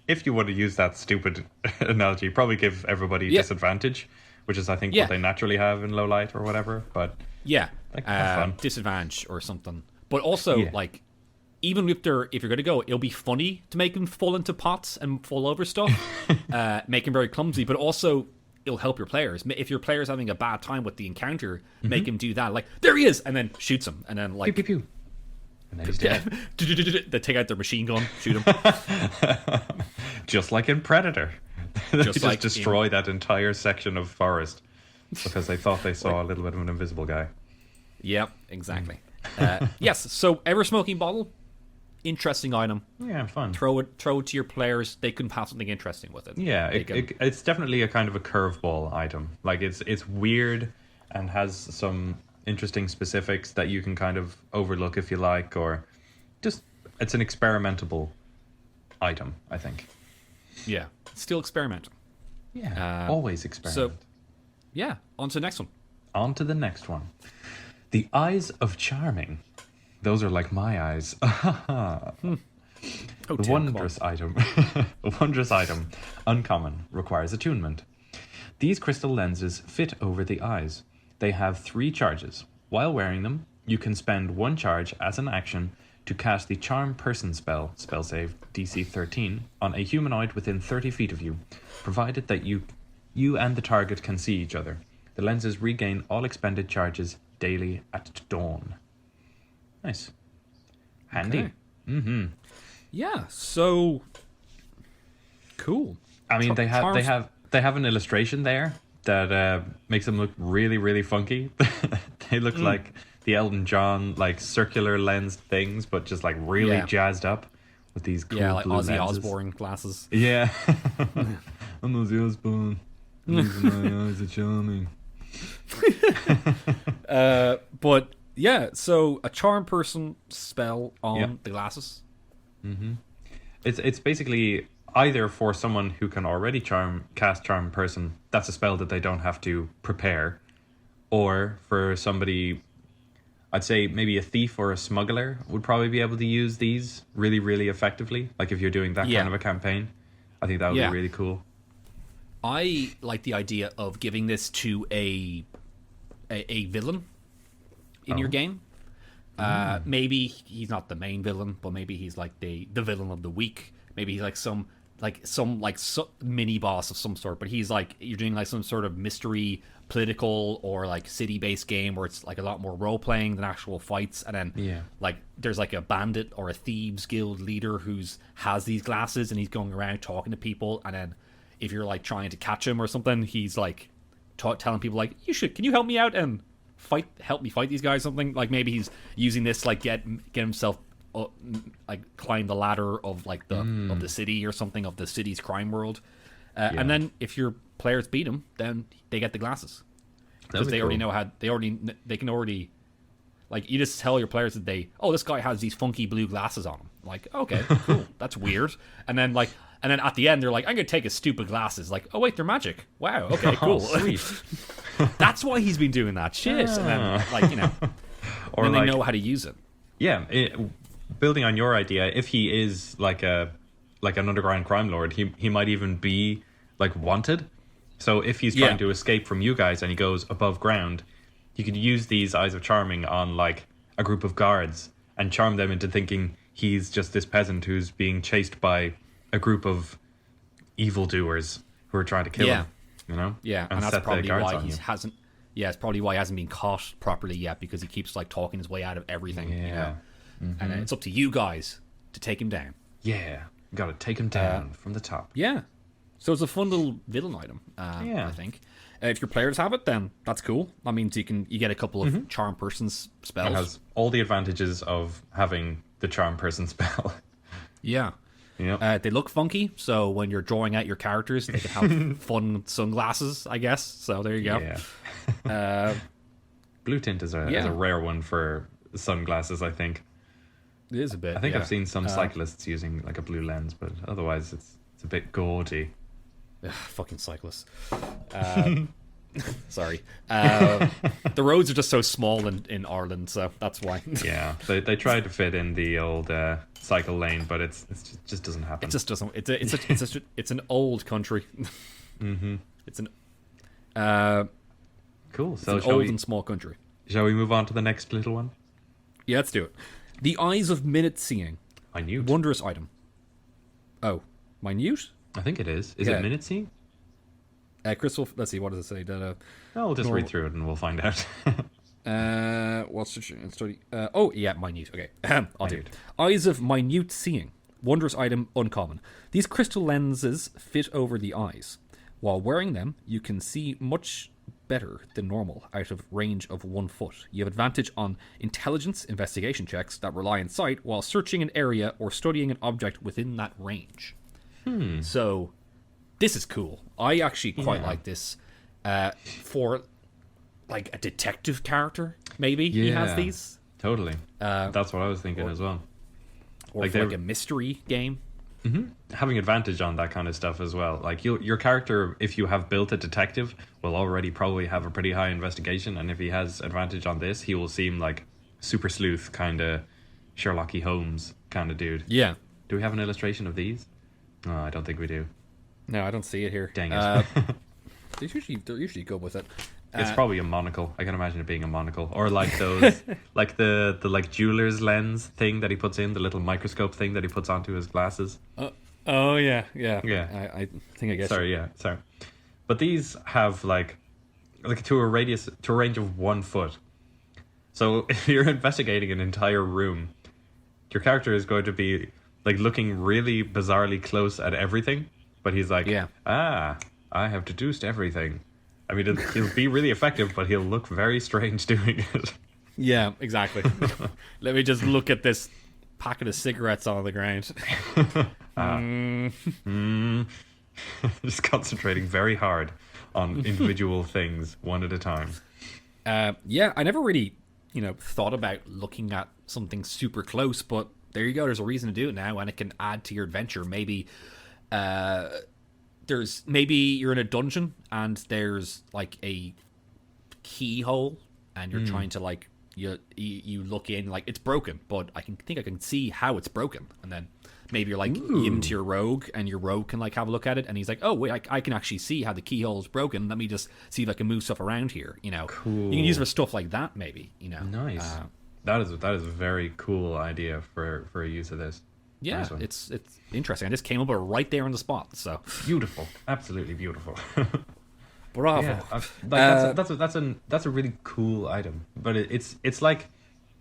if you want to use that stupid analogy, probably give everybody disadvantage, which is, I think, what they naturally have in low light or whatever. But like, have fun. Disadvantage or something. But also, like, even if you're going to go, it'll be funny to make them fall into pots and fall over stuff, make them very clumsy, but also it'll help your players. If your player's having a bad time with the encounter, make him do that. Like, there he is, and then shoots him, and then like, pew, pew, pew. And then he's dead. They take out their machine gun, shoot him. Just like in Predator. They Just destroy that entire section of forest because they thought they saw a little bit of an invisible guy. Yep, exactly. Yes, so ever smoking bottle, interesting item. Yeah, fun. Throw it to your players. They can have something interesting with it. Yeah, it's definitely a kind of a curveball item. Like it's weird and has some interesting specifics that you can kind of overlook if you like, or just it's an experimentable item, I think. Yeah, still experimental. Yeah, always experiment. So, yeah, on to the next one. On to the next one. The Eyes of Charming. Those are like my eyes. Oh, The Tim, wondrous item. A wondrous item. Uncommon. Requires attunement. These crystal lenses fit over the eyes. They have 3 charges. While wearing them, you can spend 1 charge as an action to cast the Charm Person spell save DC 13, on a humanoid within 30 feet of you, provided that you and the target can see each other. The lenses regain all expended charges daily at dawn. Nice. Handy. Okay. Yeah, so cool. I mean, they have an illustration there that makes them look really, really funky. They look like the Elton John like circular lens things, but just like really jazzed up with these cool like blue Ozzy lenses. Osbourne glasses. Yeah. I'm Ozzy Osbourne. My eyes are charming. But yeah, so a Charm Person spell on the glasses. It's basically either for someone who can already cast Charm Person, that's a spell that they don't have to prepare, or for somebody, I'd say maybe a thief or a smuggler would probably be able to use these really, really effectively. Like if you're doing that kind of a campaign, I think that would be really cool. I like the idea of giving this to a villain in your game. Maybe he's not the main villain, but maybe he's like the villain of the week. Maybe he's like some mini boss of some sort. But he's like, you're doing like some sort of mystery, political, or like city based game where it's like a lot more role playing than actual fights. And then like there's like a bandit or a thieves guild leader who's has these glasses and he's going around talking to people. And then if you're like trying to catch him or something, he's like telling people like, can you help me out and help me fight these guys, something like. Maybe he's using this like get himself like climb the ladder of like the of the city or something, of the city's crime world, and then if your players beat him, then they get the glasses because they already know how they can already like, you just tell your players that this guy has these funky blue glasses on him, like, okay, cool, that's weird. And then at the end they're like, I'm gonna take his stupid glasses, like, oh wait, they're magic, wow, okay, cool. Sweet. That's why he's been doing that shit. And then, like, or then they know how to use it. Yeah, building on your idea, if he is like an underground crime lord, he might even be like wanted. So if he's trying to escape from you guys and he goes above ground, you could use these Eyes of Charming on like a group of guards and charm them into thinking he's just this peasant who's being chased by a group of evildoers who are trying to kill him. You know? Yeah, and that's probably why he hasn't. Yeah, it's probably why he hasn't been caught properly yet, because he keeps like talking his way out of everything. Yeah, you know? And it's up to you guys to take him down. Yeah, you got to take him down from the top. Yeah, so it's a fun little villain item. I think if your players have it, then that's cool. That means you get a couple of Charm Person's spells. It has all the advantages of having the Charm Person spell. Yeah. They look funky, so when you're drawing out your characters, they can have fun sunglasses, I guess. So there you go. Yeah. Blue tint is a rare one for sunglasses, I think. It is a bit. I think I've seen some cyclists using like a blue lens, but otherwise it's a bit gaudy. Fucking cyclists. Sorry. The roads are just so small in Ireland, so that's why. Yeah, they tried to fit in the old cycle lane, but it just doesn't happen. It just doesn't. It's an old country. It's an cool. So it's an old and small country. Shall we move on to the next little one? Yeah, let's do it. The Eyes of Minute Seeing. Minute. Wondrous item. Oh, minute? I think it is. Is it minute seeing? Crystal. Let's see. What does it say? We'll just read through it and we'll find out. What's the study? Oh, yeah, minute. Okay, I'll do it. Eyes of minute seeing. Wondrous item, uncommon. These crystal lenses fit over the eyes. While wearing them, you can see much better than normal out of range of 1 foot. You have advantage on intelligence investigation checks that rely on sight while searching an area or studying an object within that range. So, this is cool. I actually quite like this. For like a detective character, maybe he has these. Totally. That's what I was thinking as well. Or like, like a mystery game. Having advantage on that kind of stuff as well. Like your character, if you have built a detective, will already probably have a pretty high investigation, and if he has advantage on this, he will seem like super sleuth kind of Sherlocky Holmes kind of dude. Yeah. Do we have an illustration of these? No, I don't think we do. No, I don't see it here. Dang it. They're usually good with it. It's probably a monocle. I can imagine it being a monocle, or like those, like the like jeweler's lens thing that he puts in, the little microscope thing that he puts onto his glasses. Oh yeah. I think I guess. Sorry. But these have like to a range of 1 foot. So if you're investigating an entire room, your character is going to be like looking really bizarrely close at everything. But he's like, I have deduced everything. I mean, he'll be really effective, but he'll look very strange doing it. Yeah, exactly. Let me just look at this packet of cigarettes on the ground. Just concentrating very hard on individual things, one at a time. Yeah, I never really, thought about looking at something super close, but there you go. There's a reason to do it now, and it can add to your adventure. Maybe you're in a dungeon and there's like a keyhole, and you're trying to like you look in, like it's broken, but I can see how it's broken, and then maybe you're like into your rogue, and your rogue can like have a look at it, and he's like, oh wait, I can actually see how the keyhole is broken. Let me just see if I can move stuff around here. Cool. You can use it for stuff like that, maybe. Nice. That is a very cool idea for a use of this. Yeah, nice. it's interesting. I just came up with it right there on the spot. So beautiful, absolutely beautiful. Bravo. Yeah, that's a really cool item, but it's like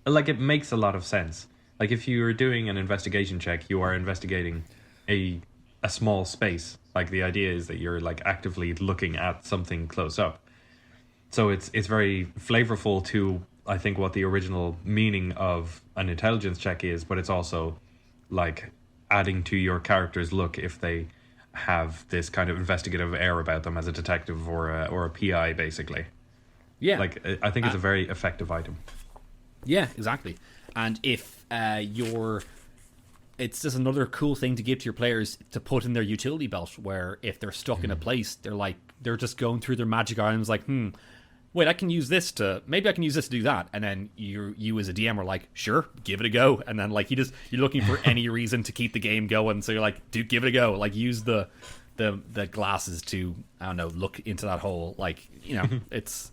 it makes a lot of sense. Like if you're doing an investigation check, you are investigating a small space. Like the idea is that you're like actively looking at something close up. So it's very flavorful to, I think, what the original meaning of an intelligence check is, but it's also like adding to your character's look if they have this kind of investigative air about them as a detective or a PI, basically. Yeah. Like I think it's a very effective item. Yeah, exactly. And if it's just another cool thing to give to your players to put in their utility belt, where if they're stuck in a place, they're just going through their magic items like, wait, I can use this to do that, and then you as a DM are like, sure, give it a go, and then like you're looking for any reason to keep the game going, so you're like, dude, give it a go, like use the glasses to, I don't know, look into that hole, like, it's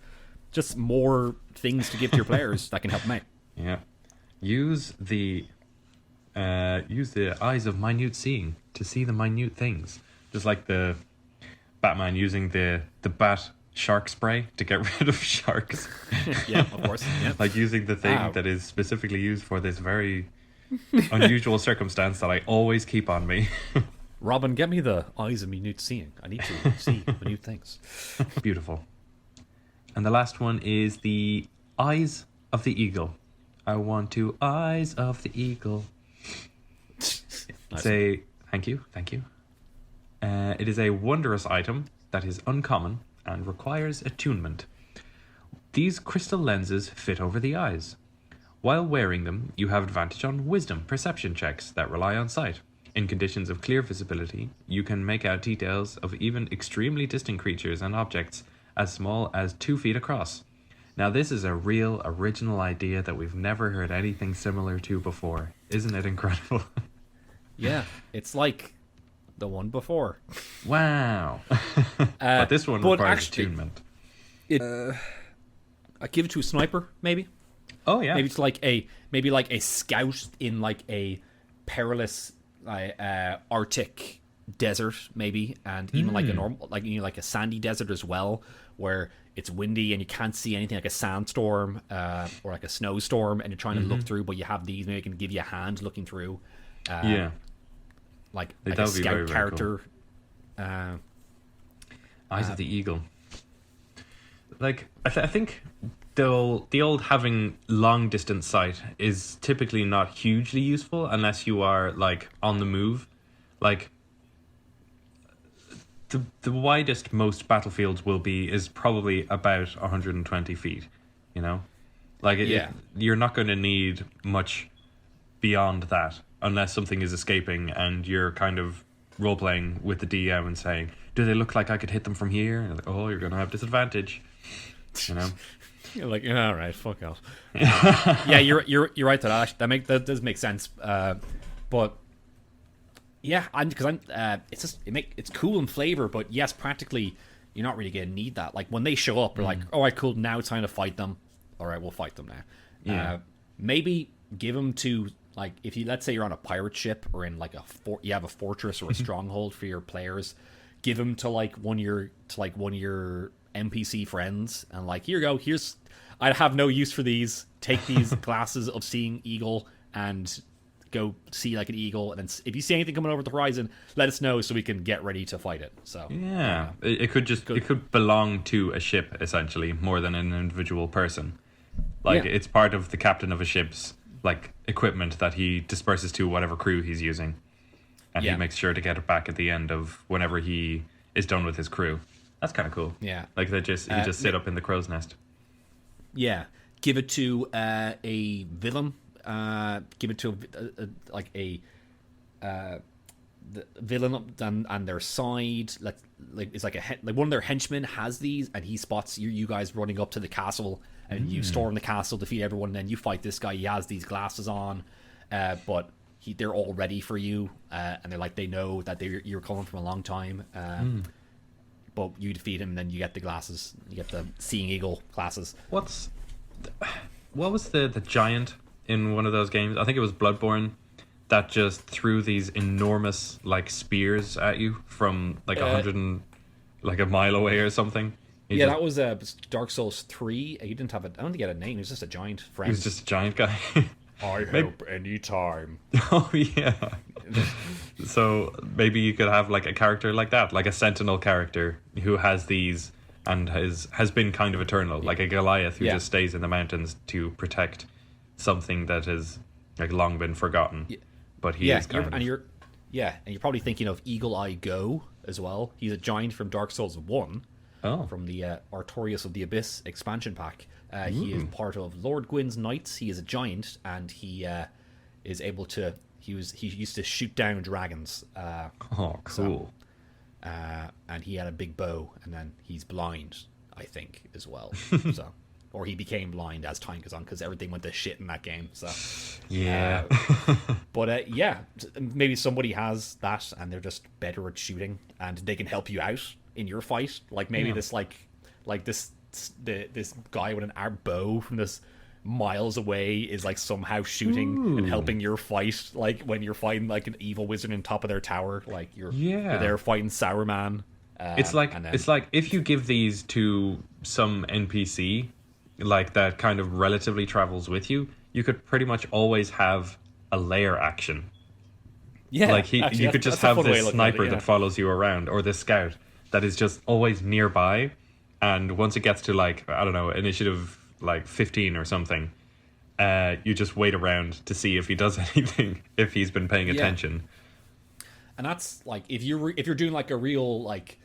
just more things to give to your players that can help them out. Yeah, use the eyes of minute seeing to see the minute things, just like the Batman using the bat shark spray to get rid of sharks. Yeah, of course. Yeah. Like using the thing that is specifically used for this very unusual circumstance that I always keep on me. Robin, get me the eyes of minute seeing. I need to see minute things. Beautiful. And the last one is the eyes of the eagle. I want to eyes of the eagle. Nice. Thank you. It is a wondrous item that is uncommon and requires attunement. These crystal lenses fit over the eyes. While wearing them, you have advantage on wisdom perception checks that rely on sight. In conditions of clear visibility, you can make out details of even extremely distant creatures and objects as small as 2 feet across. Now this is a real original idea that we've never heard anything similar to before. Isn't it incredible? Yeah, it's like the one before. Wow. But this one requires attunement. I give it to a sniper, maybe. Oh yeah. Maybe it's like a scout in like a perilous Arctic desert, maybe, and even like a normal, like a sandy desert as well, where it's windy and you can't see anything, like a sandstorm or like a snowstorm, and you're trying to look through, but you have these, maybe it can give you a hand looking through. Like a scout very, very character. Cool. Eyes of the Eagle. Like, I think the old having long distance sight is typically not hugely useful unless you are like on the move. Like, the widest most battlefields is probably about 120 feet. You know, like you're not going to need much beyond that unless something is escaping and you're kind of role playing with the DM and saying, "Do they look like I could hit them from here?" And like, "Oh, you're going to have disadvantage." You know. You're like, all right, fuck off. Yeah, you're right to that. That does make sense. But yeah, it's cool in flavor, but yes, practically you're not really gonna need that. Like when they show up, you're like, all right, cool. Now it's time to fight them. All right, we'll fight them now. Yeah. Maybe give them to, like, if you, let's say you're on a pirate ship or in like you have a fortress or a stronghold for your players, give them to one of your NPC friends, and like, here you go. I have no use for these. Take these glasses of seeing eagle and go see like an eagle, and then if you see anything coming over the horizon, let us know so we can get ready to fight it. So yeah, it could belong to a ship essentially more than an individual person. Like it's part of the captain of a ship's like equipment that he disperses to whatever crew he's using, and he makes sure to get it back at the end of whenever he is done with his crew. That's kind of cool. Yeah, like you just sit up in the crow's nest. Yeah, give it to a villain. Give it to the villain on their side. Like it's like one of their henchmen has these, and he spots you guys running up to the castle, and you storm the castle, defeat everyone, and then you fight this guy. He has these glasses on, but they're all ready for you, and they know that you're coming from a long time. But you defeat him, and then you get the glasses. You get the seeing eagle glasses. What was the giant in one of those games? I think it was Bloodborne, that just threw these enormous like spears at you from like 100 like a mile away or something. That was Dark Souls 3. He didn't have I don't think he had a name. He was just a giant friend. He was just a giant guy. I help any time. Oh yeah. So maybe you could have like a character like that, like a sentinel character who has these and has been kind of eternal, like a Goliath who just stays in the mountains to protect something that has like long been forgotten. But he is kind of... you're probably thinking of Eagle Eye Go as well. He's a giant from Dark Souls 1. From the Artorias of the Abyss expansion pack. He is part of Lord Gwyn's Knights. He is a giant, and he is able to... He used to shoot down dragons. Cool. So, and he had a big bow, and then he's blind, I think, as well. So, or he became blind as time goes on, because everything went to shit in that game. So yeah. But maybe somebody has that, and they're just better at shooting, and they can help you out in your fight. Like maybe this this guy with an bow from this miles away is like somehow shooting and helping your fight, like when you're fighting like an evil wizard on top of their tower, like you're there fighting Sauron. It's like if you give these to some NPC like that kind of relatively travels with you, you could pretty much always have a layer action. Yeah, like you could just have this sniper that follows you around, or this scout that is just always nearby, and once it gets to like, I don't know, initiative like 15 or something, you just wait around to see if he does anything, if he's been paying attention. And that's like if you're doing like a real like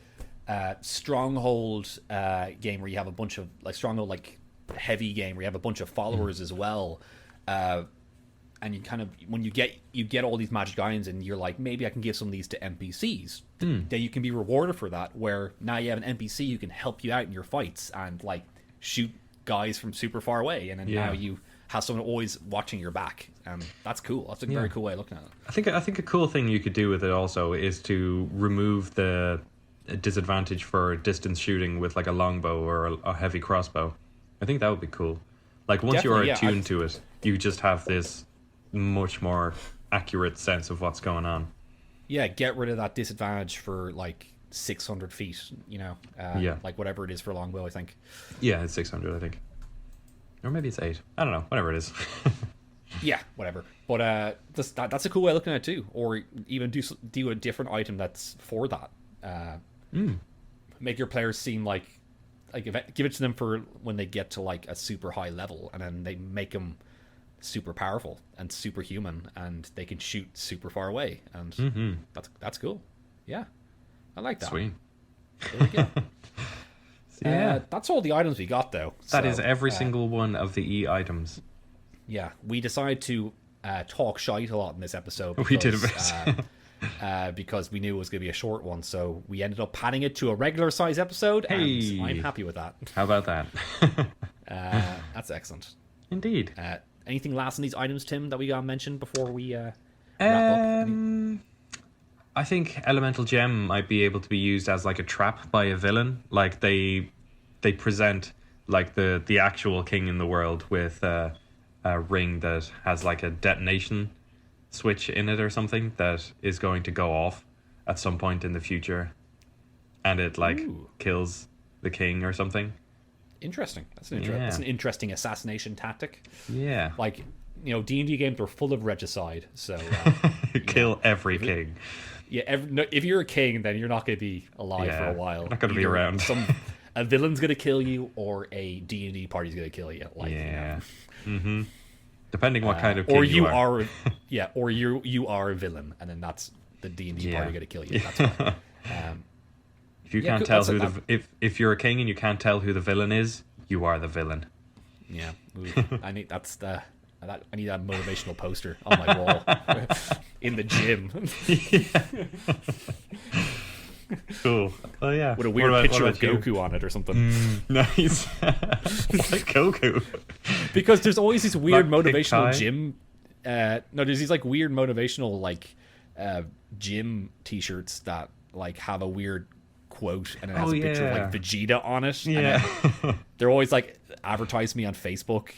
stronghold game where you have a bunch of like stronghold like heavy game where you have a bunch of followers as well, and you kind of when you get all these magic items and you're like, maybe I can give some of these to NPCs, then you can be rewarded for that, where now you have an NPC who can help you out in your fights and like shoot guys from super far away, and then now you have someone always watching your back, and that's cool. That's a very cool way of looking at it. I think a cool thing you could do with it also is to remove the disadvantage for distance shooting with like a longbow or a heavy crossbow. I think that would be cool. Like once you are attuned to it, you just have this much more accurate sense of what's going on. Yeah, get rid of that disadvantage for like 600 feet, Yeah. like whatever it is for a longbow, I think. Yeah, it's 600, I think. Or maybe it's 8. I don't know. Whatever it is. Yeah, whatever. But that's a cool way of looking at it too. Or even do a different item that's for that. Make your players seem like give it to them for when they get to like a super high level, and then they make them super powerful and superhuman, and they can shoot super far away, and that's cool. Yeah, I like that. Sweet. There we go. Yeah. That's all the items we got, though. That is every single one of the E items. Yeah, we decided to talk shite a lot in this episode. Because, We did a bit. because we knew it was going to be a short one, so we ended up padding it to a regular size episode, Hey. and I'm happy with that. How about that? That's excellent. Indeed. Anything last in these items, Tim, that we got mentioned before we wrap up? I think Elemental Gem might be able to be used as like a trap by a villain. Like they present like the actual king in the world with a ring that has like a detonation switch in it or something that is going to go off at some point in the future, and it like kills the king or something. Interesting. That's an interesting assassination tactic. Yeah. Like, D&D games are full of regicide, so Kill every king. Yeah, if you're a king, then you're not going to be alive for a while. Not going to be around. A villain's going to kill you, or a D&D party's going to kill you. Like, yeah. Mm-hmm. Depending what kind of king or you are. Yeah, or you are a villain, and then that's the D&D party going to kill you. That's fine. If you can't tell if you're a king and you can't tell who the villain is, you are the villain. Yeah, I need that motivational poster on my wall in the gym. Cool. Oh yeah. With a weird picture of Goku on it or something. Nice. Like Goku. Because there's always these weird Black motivational gym. There's these like weird motivational like gym T-shirts that like have a weird quote and it has a picture of like Vegeta on it. Yeah. And they're always like advertise me on Facebook.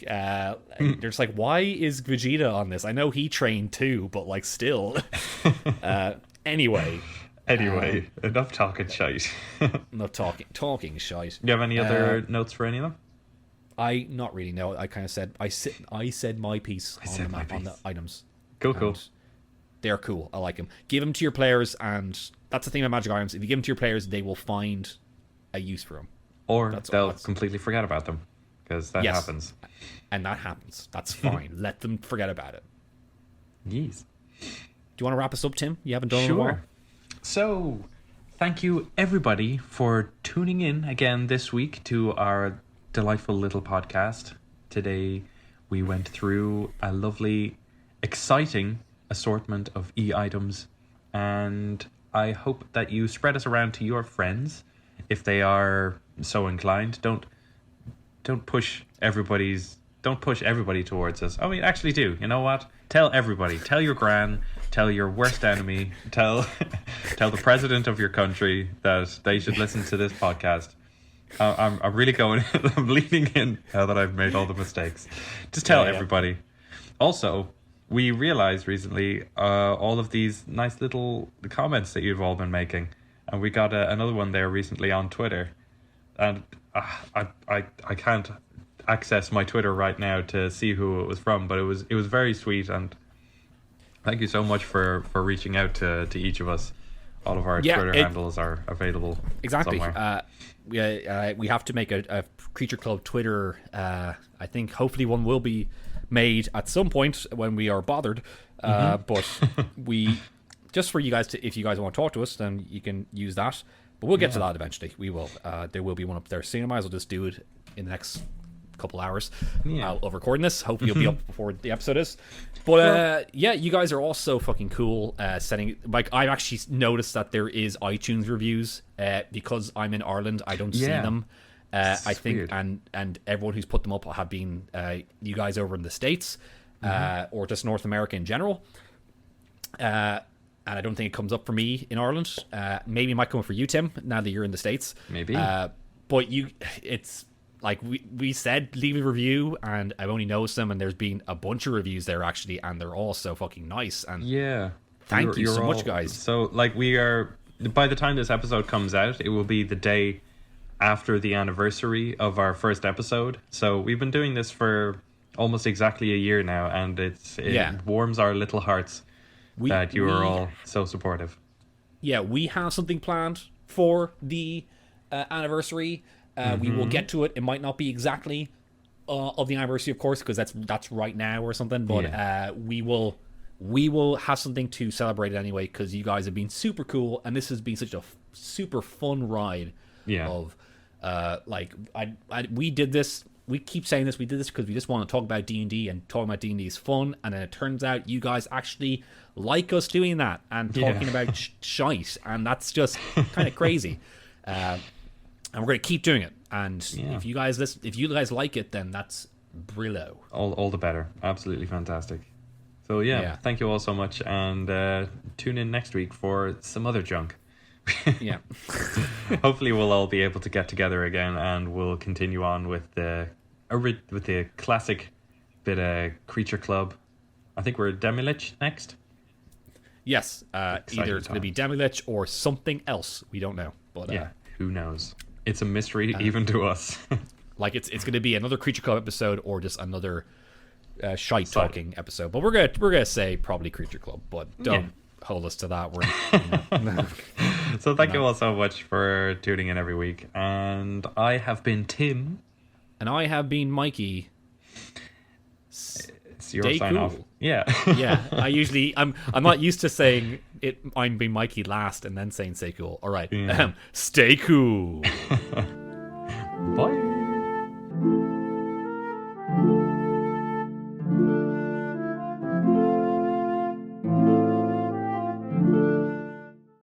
They're just like, why is Vegeta on this? I know he trained too, but like still. Anyway, enough talking shite. Enough talking shite. Do you have any other notes for any of them? I not really know. I kind of said I said my piece on the items. Cool. They're cool. I like them. Give them to your players, and that's the thing about magic items. If you give them to your players, they will find a use for them. Or they'll completely forget about them, because that happens. And that happens. That's fine. Let them forget about it. Yes. Do you want to wrap us up, Tim? You haven't done it in a while. So, thank you everybody for tuning in again this week to our delightful little podcast. Today we went through a lovely, exciting assortment of e-items, and I hope that you spread us around to your friends if they are so inclined. Don't push everybody towards us. I mean, actually do. You know what? Tell everybody. Tell your gran. Tell your worst enemy. Tell the president of your country that they should listen to this podcast. I'm really going. I'm leaning in now that I've made all the mistakes. Just tell everybody. Also, we realized recently all of these nice little comments that you've all been making, and we got another one there recently on Twitter, and I can't access my Twitter right now to see who it was from, but it was very sweet, and thank you so much for reaching out to each of us. All of our Twitter handles are available somewhere. We have to make a Creature Club Twitter. I think hopefully one will be made at some point when we are bothered. But we just for you guys to, if you guys want to talk to us, then you can use that. But we'll get to that eventually. We will. There will be one up there soon. I might as well just do it in the next couple hours of recording this. Hopefully you'll be up before the episode is. But you guys are also fucking cool. Sending like I've actually noticed that there is iTunes reviews because I'm in Ireland. I don't see them. I think weird. and everyone who's put them up have been you guys over in the States or just North America in general. And I don't think it comes up for me in Ireland. Maybe it might come up for you, Tim, now that you're in the States. Maybe. But it's like we said, leave a review, and I've only noticed them, and there's been a bunch of reviews there actually, and they're all so fucking nice. And thank you so much, guys. So like we are by the time this episode comes out, it will be the day after the anniversary of our first episode. So we've been doing this for almost exactly a year now, and it warms our little hearts that you are all so supportive. Yeah, we have something planned for the anniversary. We will get to it. It might not be exactly of the anniversary, of course, because that's right now or something. But we will have something to celebrate it anyway, because you guys have been super cool, and this has been such a super fun ride. Yeah. Of we did this. We keep saying this. We did this because we just want to talk about D&D, and talking about D&D is fun. And then it turns out you guys actually like us doing that and talking about shite, and that's just kind of crazy. And we're going to keep doing it. And if you guys like it, then that's brillo. All the better. Absolutely fantastic. So thank you all so much, and tune in next week for some other junk. Yeah. Hopefully we'll all be able to get together again, and we'll continue on with the classic bit of Creature Club. I think we're Demilich next. Yes. Either it's going to be Demilich or something else. We don't know. But who knows? It's a mystery even to us. Like it's going to be another Creature Club episode, or just another shite talking episode. But we're gonna say probably Creature Club, but don't hold us to that. So thank you all so much for tuning in every week. And I have been Tim. And I have been Mikey. It's your sign off. Yeah. Yeah. I'm not used to saying it. I'm being Mikey last and then saying stay cool. All right. Stay cool. Bye.